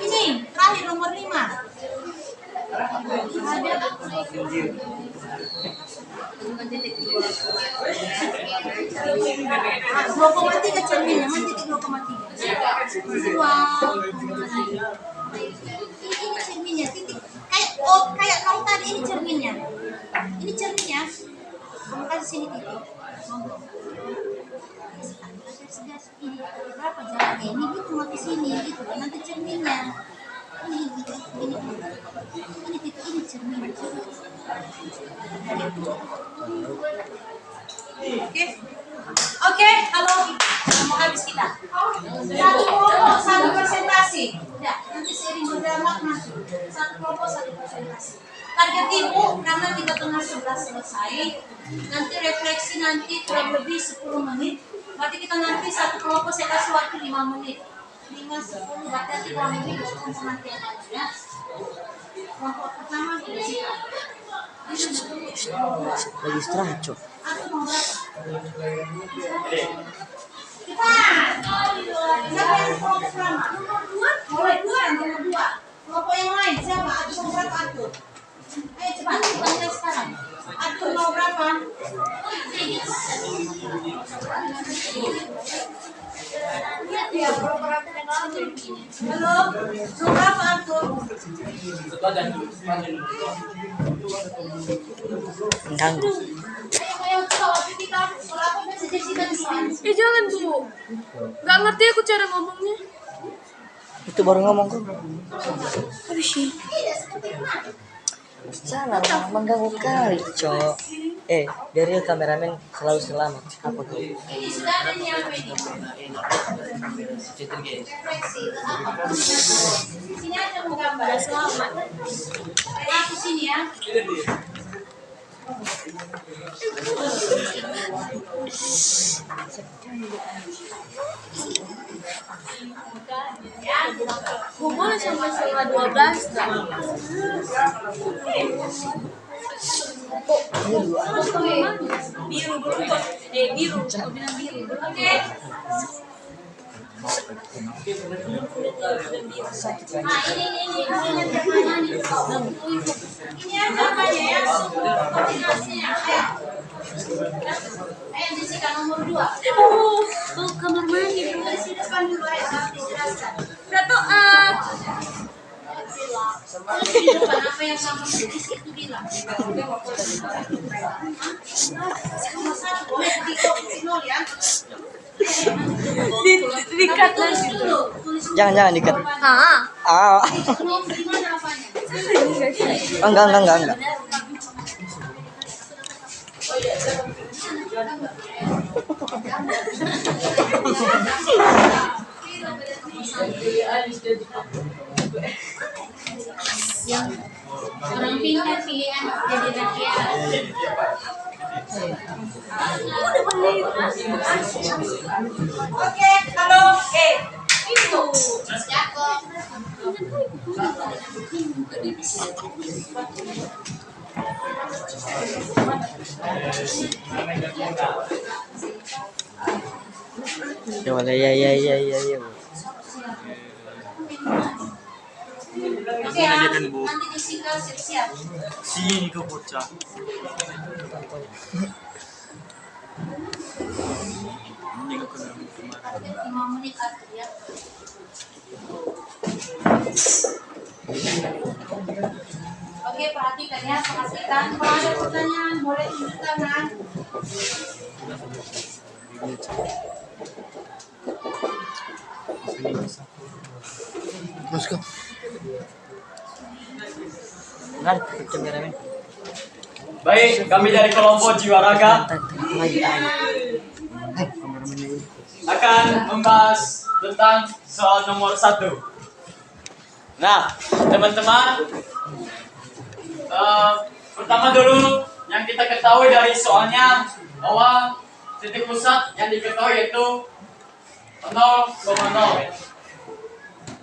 Ini terakhir nomor 5. Ada Ah, 2,3 cerminnya, mana titik 2,3? Wow. Ini cerminnya, titik kayak kamu tadi ini cerminnya. Ini cerminnya. Kamu kasih sini titik. Ini berapa jaraknya? Ini gitu mau ke sini gitu. Nanti cerminnya. Ini titik ini cermin. Oke, halo. Mau habis kita. Satu kelompok, satu presentasi. Ya, nanti seiring berjalan masuk. Satu kelompok, satu presentasi. Target ibu karena 3:30 selesai. Nanti refleksi nanti kurang lebih 10 menit. Berarti kita nanti satu kelompok saya kasih waktu 5 menit. 5-10 berarti nanti kurang lebih 2 kelompok nanti yang ada ya. Kelompok pertama kita siap. Lagi istirahat, Cok. Aku mau berapa? Cepat. Siapa yang kelompok pertama? Nomor 2? Mulai 2 yang nomor 2. Kelompok yang lain siapa? Aku mau berapa aku? Ayo cepat, kita mulai sekarang. Aku mau berapa? Halo, mau berapa aku? Mengganggu. Jangan Bu. Gak ngerti aku cara ngomongnya. Itu baru ngomong kok. Habis sih. Salah, mengganggu kali, Cok. Dari kameramen selalu selamat. Apa tuh? Ini sudah ada nih yang ini. Refleksi. Sini aja mau gambar. Selamat. Aku sini ya. Ya. Kumpul sampai setengah 12 dah. Biru berubah. Biru. Aku bilang biru. Oke. Nah, ini yang temanya nih. Ini yang temanya ya. Koordinasinya. Ayo disihkan nomor 2. Oh, kamar mandi. Di depan dulu ayo dijelaskan. Dato Di depan apa yang kamu tulis itu bilang. Boleh di nol ya. dikat lagi. Jangan dikat. Ah. Di mana apanya? Enggak. Orang pintar pilihan jadi rakyat. Oke, halo, itu Jakob. Ya boleh, ya. Oke, nanti disingkat siap-siap. Sini ke bocah. 5 menit aja ya. Oke, perhatikan ya, perhatikan. Kalau ada pertanyaan boleh tunjuk tangan. Baik, kami dari kelompok Jiwa Raga akan membahas tentang soal nomor 1. Nah, teman-teman, pertama dulu yang kita ketahui dari soalnya bahwa titik pusat yang diketahui yaitu 0,0.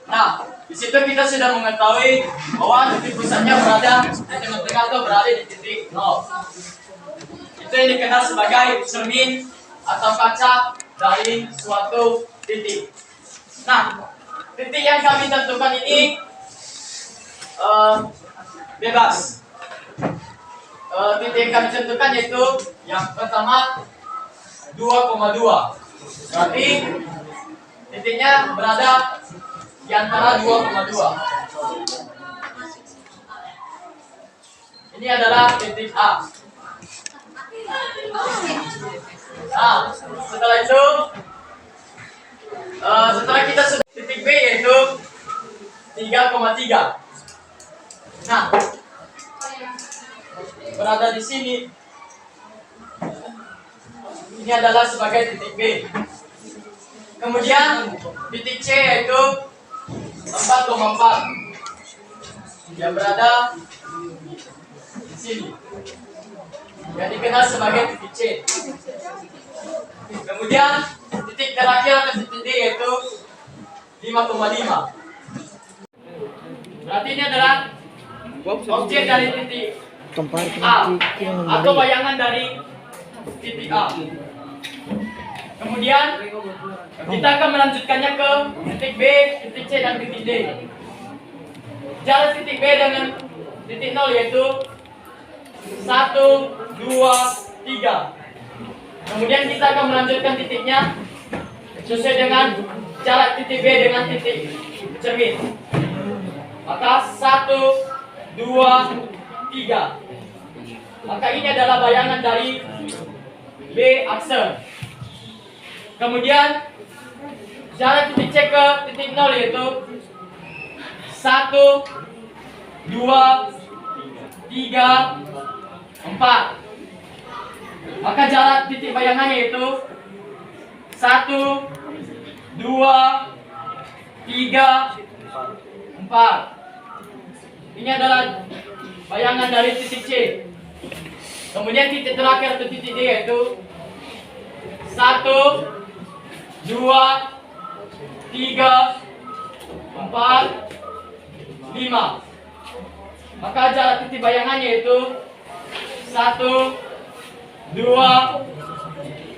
Nah, di situ kita sudah mengetahui bahwa titik pusatnya berada di tengah-tengah atau berada di titik 0. Itu yang dikenal sebagai cermin atau kaca dari suatu titik. Nah, titik yang kami tentukan ini bebas. Titik yang kami tentukan yaitu yang pertama 2,2. Berarti titiknya berada di antara 2,2. Ini adalah titik A. Nah, setelah itu, setelah kita sudah titik B yaitu 3,3. Nah, berada di sini. Ini adalah sebagai titik B. Kemudian titik C yaitu 4,4 yang berada di sini, yang dikenal sebagai titik C. Kemudian titik terakhir atau titik D yaitu 5,5. Berarti ini adalah objek dari titik A atau bayangan dari titik A. Kemudian kita akan melanjutkannya ke titik B, titik C, dan titik D. Jarak titik B dengan titik 0 yaitu 1, 2, 3. Kemudian kita akan melanjutkan titiknya sesuai dengan jarak titik B dengan titik cermin. Maka 1, 2, 3. Maka ini adalah bayangan dari B aksen. Kemudian jarak titik C ke titik 0 yaitu 1, 2, 3, 4. Maka jarak titik bayangannya yaitu 1, 2, 3, 4. Ini adalah bayangan dari titik C. Kemudian titik terakhir atau titik D yaitu 1, 2, 3, 4. Maka jarak titik bayangannya itu 1, 2,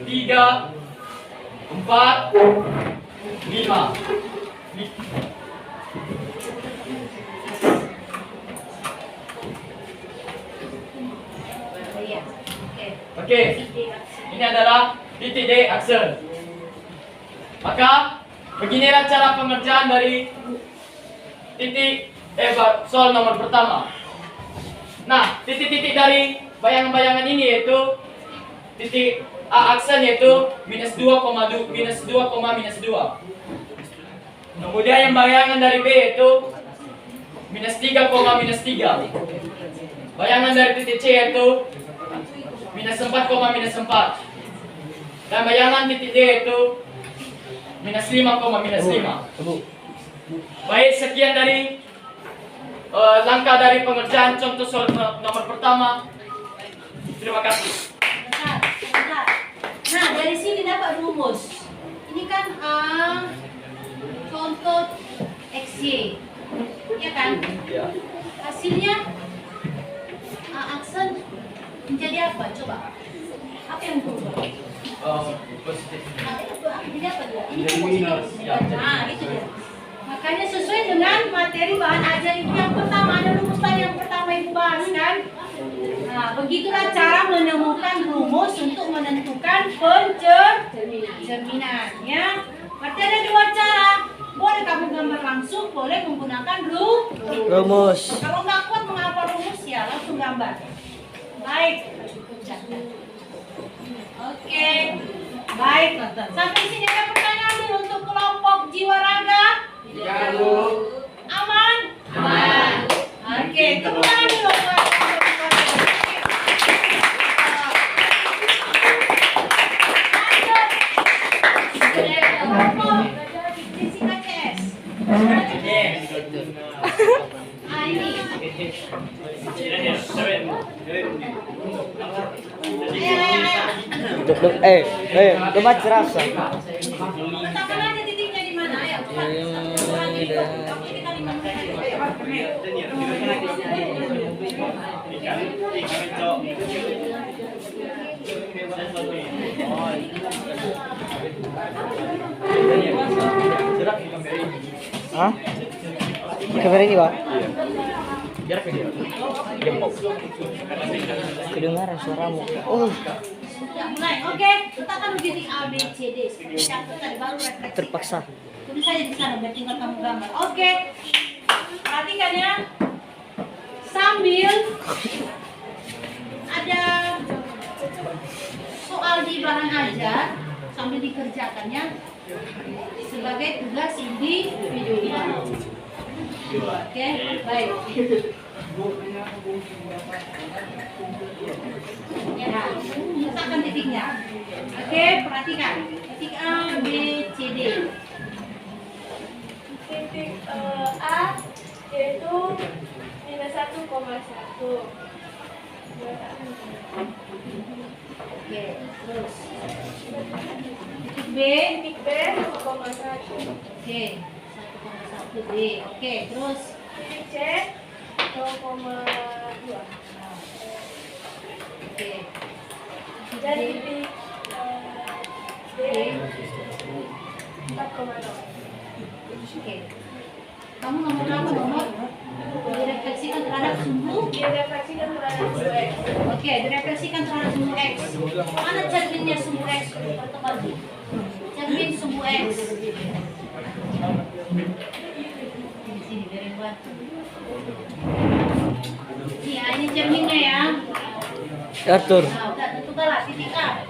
3, 4, 5. Oke, ini adalah titik D aksen. Maka beginilah cara pengerjaan dari titik soal nomor pertama. Nah, titik-titik dari bayangan-bayangan ini yaitu titik A aksen yaitu minus 2, minus 2, minus 2. Kemudian yang bayangan dari B yaitu minus 3, minus 3. Bayangan dari titik C yaitu minus 4, minus 4. Dan bayangan titik D yaitu minus 5, minus 5. Baik, sekian dari langkah dari pengerjaan contoh soal nomor pertama. Terima kasih. Sebentar. Nah, dari sini dapat rumus. Ini kan contoh XY. Ya kan? Hasilnya aksen menjadi apa? Coba. Apa yang berubah? Positif. Jadi apa dia? Ini kan positif. Nah, itu dia. Makanya sesuai dengan materi bahan ajar itu yang pertama, ada rumus tadi yang pertama ibu bahas kan. Nah, begitulah cara menemukan rumus untuk menentukan pencerminan ya. Berarti ada dua cara. Boleh kamu gambar langsung, boleh menggunakan Rumus. Kalau nggak kuat menghafal rumus ya langsung gambar. Baik. Oke. Baik. Sampai sini ada pertanyaan dulu untuk kelompok jiwa raga. Aman? Aman. Oke, tepuk tangan dulu. Debat serasa. Letakkan aja titiknya di mana ya. Hah? Kamera ini, Pak? Kedengaran suaramu. Ya, mulai. Oke, letakkan titik A, B, C, D. Catat tadi baru refleksi. Terpaksa. Tulis saja di sana, biar tinggal kamu gambar. Oke. Perhatikan ya. Sambil ada soal di bahan ajar, sambil dikerjakannya sebagai tugas individual. Oke, baik. Ya, letakkan titiknya. Oke, perhatikan. Titik A, B, C, D. Titik A yaitu minus 1,1. Oke, terus. Titik B. Titik B 1,1. Oke, 1,1 D. Oke, terus. Titik C 0,2. Oke. Dan titik D 4,0. Oke. Kamu nomor berapa nomor? Direfleksikan terhadap sumbu. Direfleksikan terhadap sumbu X. Oke, direfleksikan terhadap sumbu X. Mana cerminnya sumbu X? Fotokopi. Cermin sumbu X. Di sini dari batu. Iya, ini cerminnya ya. Arthur. Nah, udah tentukanlah titik A.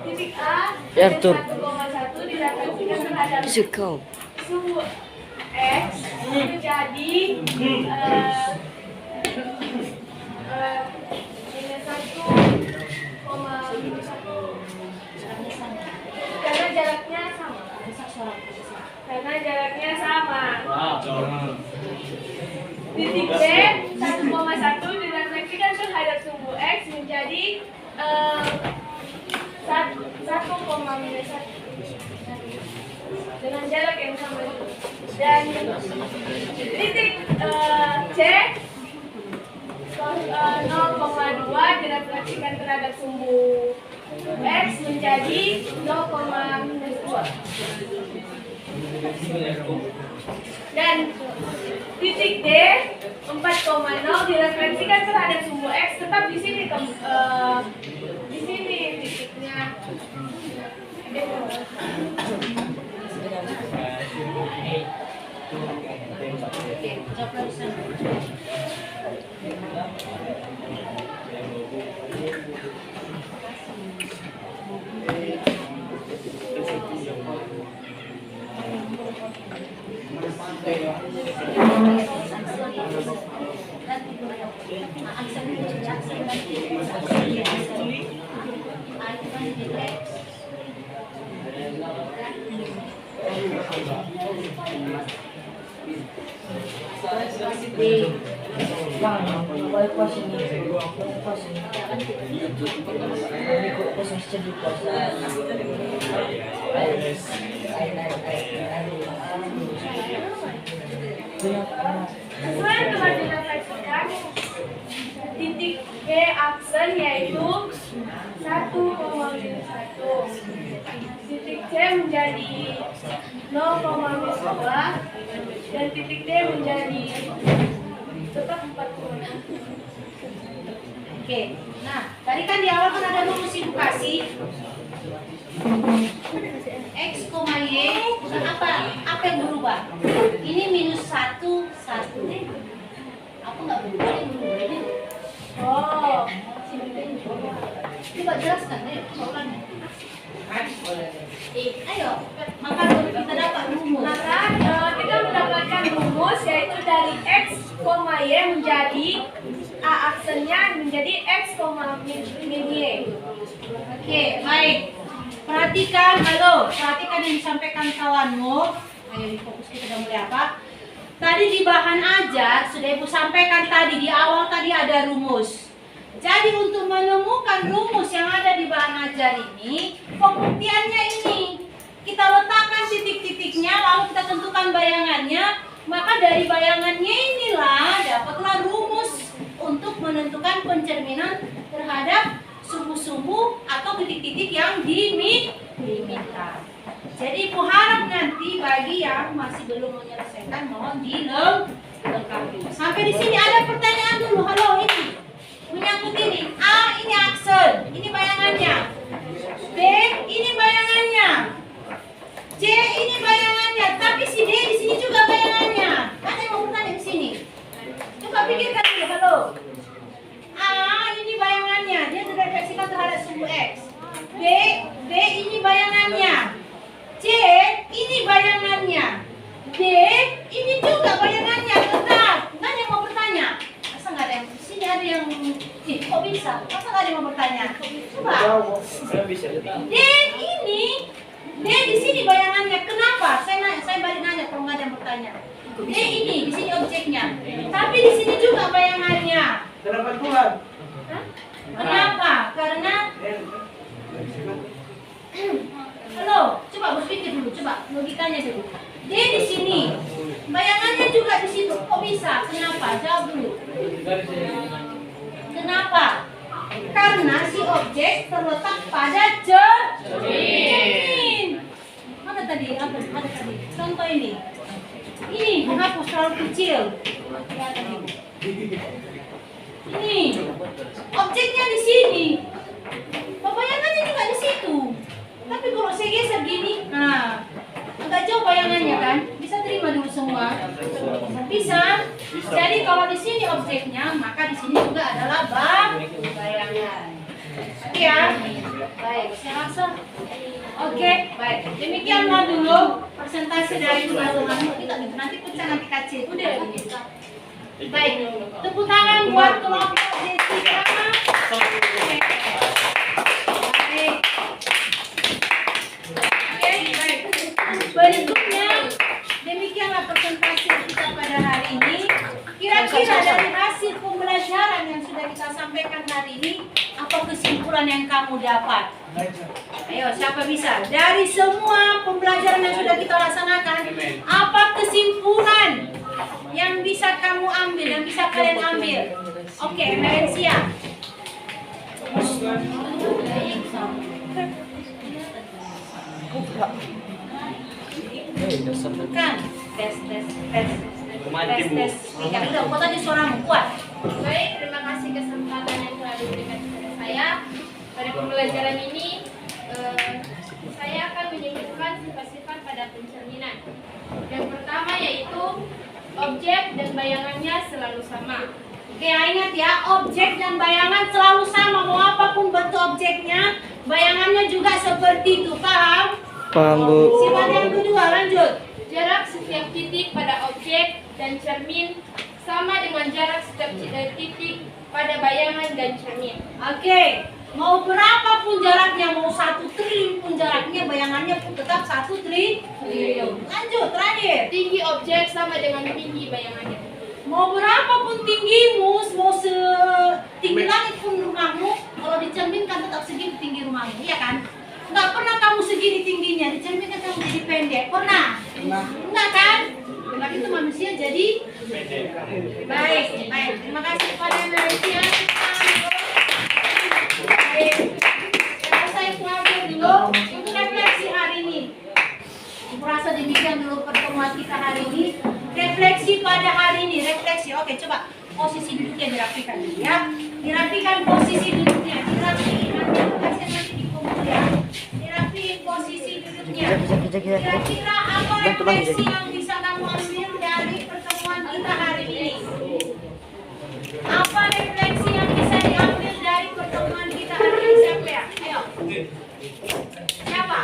Titik A Ya, minus Arthur. 1,1 direfleksikan terhadap Circle. sumbu X menjadi minus 1,1 karena jaraknya sama. Karena jaraknya sama. Titik B 1,1 direfleksikan terhadap sumbu X menjadi 1,-1 dengan jarak yang sama. D Dan titik C 0,2 direfleksikan terhadap sumbu X menjadi 0,-2. Dan titik D 4,0 direfleksikan terhadap sumbu X, tetap di sini di sini titiknya. Sesuai dengan direfleksikan, titik B aksen yaitu 1,-1. Titik C menjadi 0,-2 dan titik D menjadi tetap 4,0. Oke, nah tadi kan di awal kan ada rumus edukasi X, Y, apa yang berubah? Ini -1, 1. Aku nggak berubah, ini berubah ini. Oh, Coba jelaskan, ayo, soalnya. Ayo, maka kita dapat rumus. maka kita mendapatkan rumus yaitu dari X, Y menjadi A aksennya menjadi X, min Y. Oke, baik. Perhatikan yang disampaikan kawanmu. Ayo difokus, kita udah mulai apa? Tadi di bahan ajar sudah Ibu sampaikan tadi di awal tadi ada rumus. Jadi untuk menemukan rumus yang ada di bahan ajar ini, pembuktiannya ini kita letakkan titik-titiknya, lalu kita tentukan bayangannya. Maka dari bayangannya inilah dapatlah rumus untuk menentukan pencerminan terhadap sumbu-sumbu atau titik-titik yang diminta. Jadi Ibu harap nanti bagi yang masih belum menyelesaikan mohon dilengkapi. Sampai di sini ada pertanyaan dulu. Halo, ini menyangkut ini. A ini aksen, ini bayangannya. B ini bayangannya. C ini bayangannya. Tapi si D di sini juga bayangannya. Ada yang mau bertanya di sini? Coba pikirkan dulu. Halo. A ini bayangannya, dia direfleksikan terhadap sumbu X. B ini bayangannya. C ini bayangannya. D ini juga bayangannya. Tetap. Nggak ada yang mau bertanya. Masa nggak ada yang di sini ada yang kok bisa? Masa nggak ada yang mau bertanya? Coba. D di sini bayangannya. Kenapa? Saya balik nanya kalau nggak ada yang bertanya. D ini di sini objeknya. Tapi di sini juga bayangannya. Kenapa Tuhan? Kenapa? Karena halo, coba berpikir dulu, coba logikanya dulu. Dia di sini, bayangannya juga di situ. Kok bisa? Kenapa? Jawab dulu. Kenapa? Karena si objek terletak pada cermin. Mana tadi? Apa? Ada tadi. Contoh ini. Ini menghapus terlalu kecil. Ini objeknya di sini. Bayangannya juga di situ. Tapi kalau saya geser gini, nah agak jauh bayangannya kan? Bisa terima dulu semua? Bisa. Jadi kalau di sini objeknya, maka di sini juga adalah bayangan. Oke ya? Baik, saya langsung. Oke, baik. Demikianlah dulu presentasi dari teman-teman. Kita nanti pecah nanti kacil. Udah. Baik, tepuk tangan buat kelompok Jessica. Baik. Berikutnya, demikianlah presentasi kita pada hari ini. Kira-kira dari hasil pembelajaran yang sudah kita sampaikan hari ini, apa kesimpulan yang kamu dapat? Ayo, siapa bisa? Dari semua pembelajaran yang sudah kita laksanakan, apa kesimpulan kamu ambil, yang bisa kalian ambil. Oke, Melensia. Bukan. Tes. Ya, udah, kok tadi suaramu kuat. Baik, terima kasih kesempatan yang telah diberikan kepada saya. Pada pembelajaran ini, saya akan menyebutkan sifat-sifat pada pencerminan. Yang pertama yaitu objek dan bayangannya selalu sama. Oke, ingat ya, objek dan bayangan selalu sama. Mau apapun bentuk objeknya, bayangannya juga seperti itu. Paham? Paham, Bu. Sifat yang kedua, lanjut. Jarak setiap titik pada objek dan cermin sama dengan jarak setiap titik pada bayangan dan cermin. Oke, mau berapapun jaraknya, mau 1 triliun pun jaraknya, bayangannya pun tetap 1 triliun. Lanjut, terakhir. Tinggi objek sama dengan tinggi bayangannya. Mau berapapun tinggimu, mau setinggi langit pun rumahmu, kalau dicerminkan tetap segini tinggi rumahmu, iya kan? Nggak pernah kamu segini tingginya, dicerminkan kamu jadi pendek, pernah? Enggak kan? Sebab itu manusia jadi baik. Terima kasih kepada manusia. Baik. Saya pelajar dulu untuk refleksi hari ini. Aku rasa demikian dulu pertemuan kita hari ini. Refleksi pada hari ini, refleksi. Oke, coba posisi duduknya dirapikan dulu ya. Dirapikan posisi duduknya, dirapikan nanti dikumpul ya. Dirapikan posisi duduknya. Kira-kira apa refleksi yang bisa kamu ambil dari pertemuan kita hari ini? Apa refleksi yang bisa diambil dari pertemuan kita hari ini? Siapa ya? Ayo. Siapa?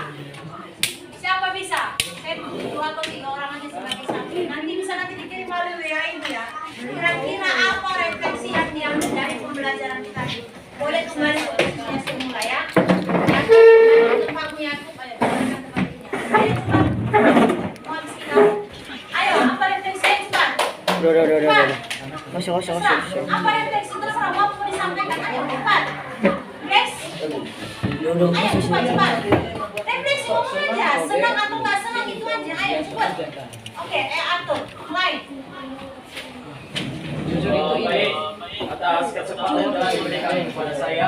Siapa bisa? Saya 2 atau 3 orang aja sebagai saksi. Nanti bisa dikirim melalui WA ini ya. Kira-kira apa refleksi yang diambil dari pembelajaran kita ini? Boleh kembali ke posisinya semula ya. Tempatmu Yakub, ayo. Ayo cepat. Mau habis kita. Ayo, apa refleksi yang cepat? Udah. Masuk. Apa refleksi terserah mau disampaikan? Ayo cepat. Guys. Ayo cepat. Refleksi ngomong aja. Senang atau nggak senang itu aja. Ayo cepat. Oke, atur. Mulai. Baik, atas kesempatan yang telah diberikan kepada saya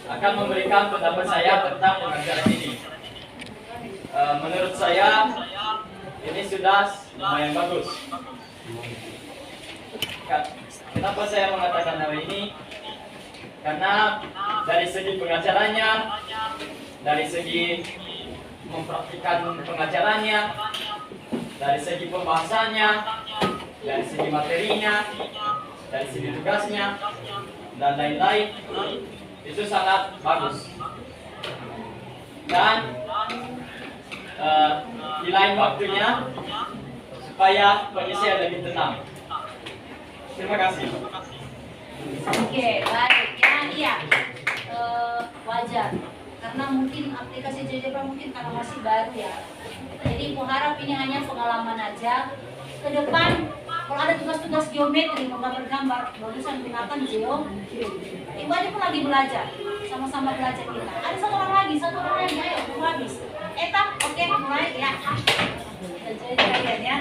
akan memberikan pendapat saya tentang pengajaran ini. Menurut saya ini sudah lumayan bagus. Kenapa saya mengatakan hal ini? Karena dari segi pengajarannya, dari segi mempraktikkan pengajarannya, dari segi pembahasannya, dari segi materinya, dari segi tugasnya, dan lain-lain, itu sangat bagus. Dan di lain waktunya, supaya penyelesaian lebih tenang. Terima kasih. Oke, baik ya, iya. Wajar. Karena mungkin aplikasi JJP mungkin karena masih baru ya. Jadi kuharap ini hanya pengalaman aja. Ke depan kalau ada tugas-tugas geometri gambar-gambar, barusan gunakan geometri. Ibu aja pun lagi belajar, sama-sama belajar kita. Ada satu orang lagi, ayo belum habis. Oke, mulai ya. Jadi kalian ya.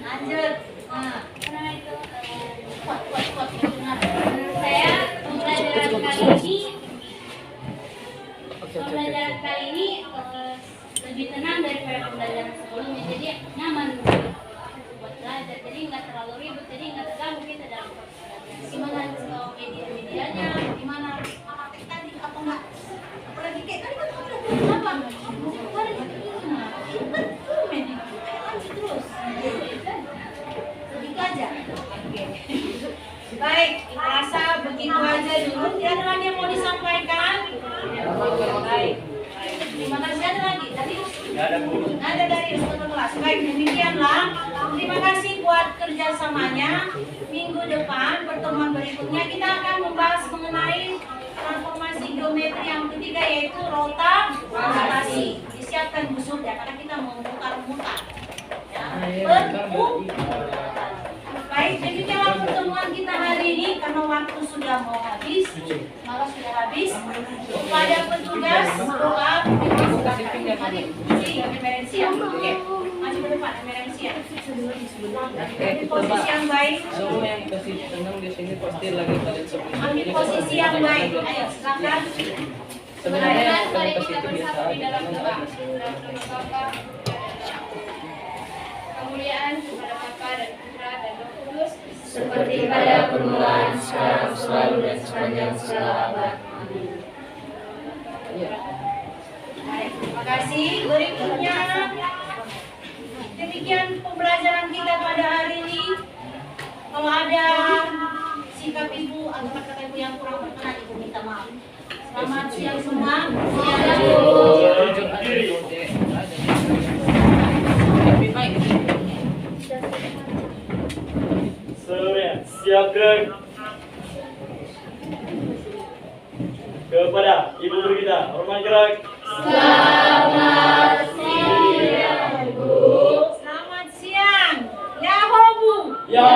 Lanjut. Nah, karena itu kuat. Saya pembelajaran kali ini lebih tenang daripada pembelajaran sebelumnya, jadi nyaman buat belajar, jadi nggak terlalu ribet, jadi nggak terganggu kita dalam proses. Gimana media-medianya, gimana tadi apa enggak? Apalagi kayak tadi kan udah apa? Hari ini betul media. Ayo lanjut terus. Sedikit aja. Oke. Baik, rasa begitu aja dulu. Ada lagi yang mau disampaikan? Baik. Terima kasih. Ada lagi? Tadi ada dari satu kelas. Baik, demikianlah. Terima kasih buat kerjasamanya. Minggu depan, pertemuan berikutnya kita akan membahas mengenai transformasi geometri yang ketiga, yaitu rotasi. Disiapkan busurnya karena kita mau mutar-mutar. Ya, baik, demikianlah pertemuan kita hari ini. karena waktu sudah mau habis, maka sudah habis. Kepada petugas doa, mari referensi ya. Oke, maju ke depan referensi ya. Ambil posisi yang baik. Semua yang kasih tenang di sini pasti lagi kalian seperti Ambil posisi yang baik. Ayo, silakan. sebenarnya Marilah mari kalau kita kasih itu biasa bersatu di aja. dalam doa. Dalam nama Bapa kemuliaan kepada Bapa dan Putra dan Roh Kudus Seperti pada permulaan, sekarang, selalu, dan sepanjang segala abad. Baik, terima kasih. Berikutnya, demikian pembelajaran kita pada hari ini. Kalau ada sikap ibu atau kata ibu yang kurang berkenan, ibu minta maaf. Selamat siang semua. Seluruhnya siap gerak. Kepada ibu guru kita, hormat gerak. Selamat siang. Yaho Bu. Ya.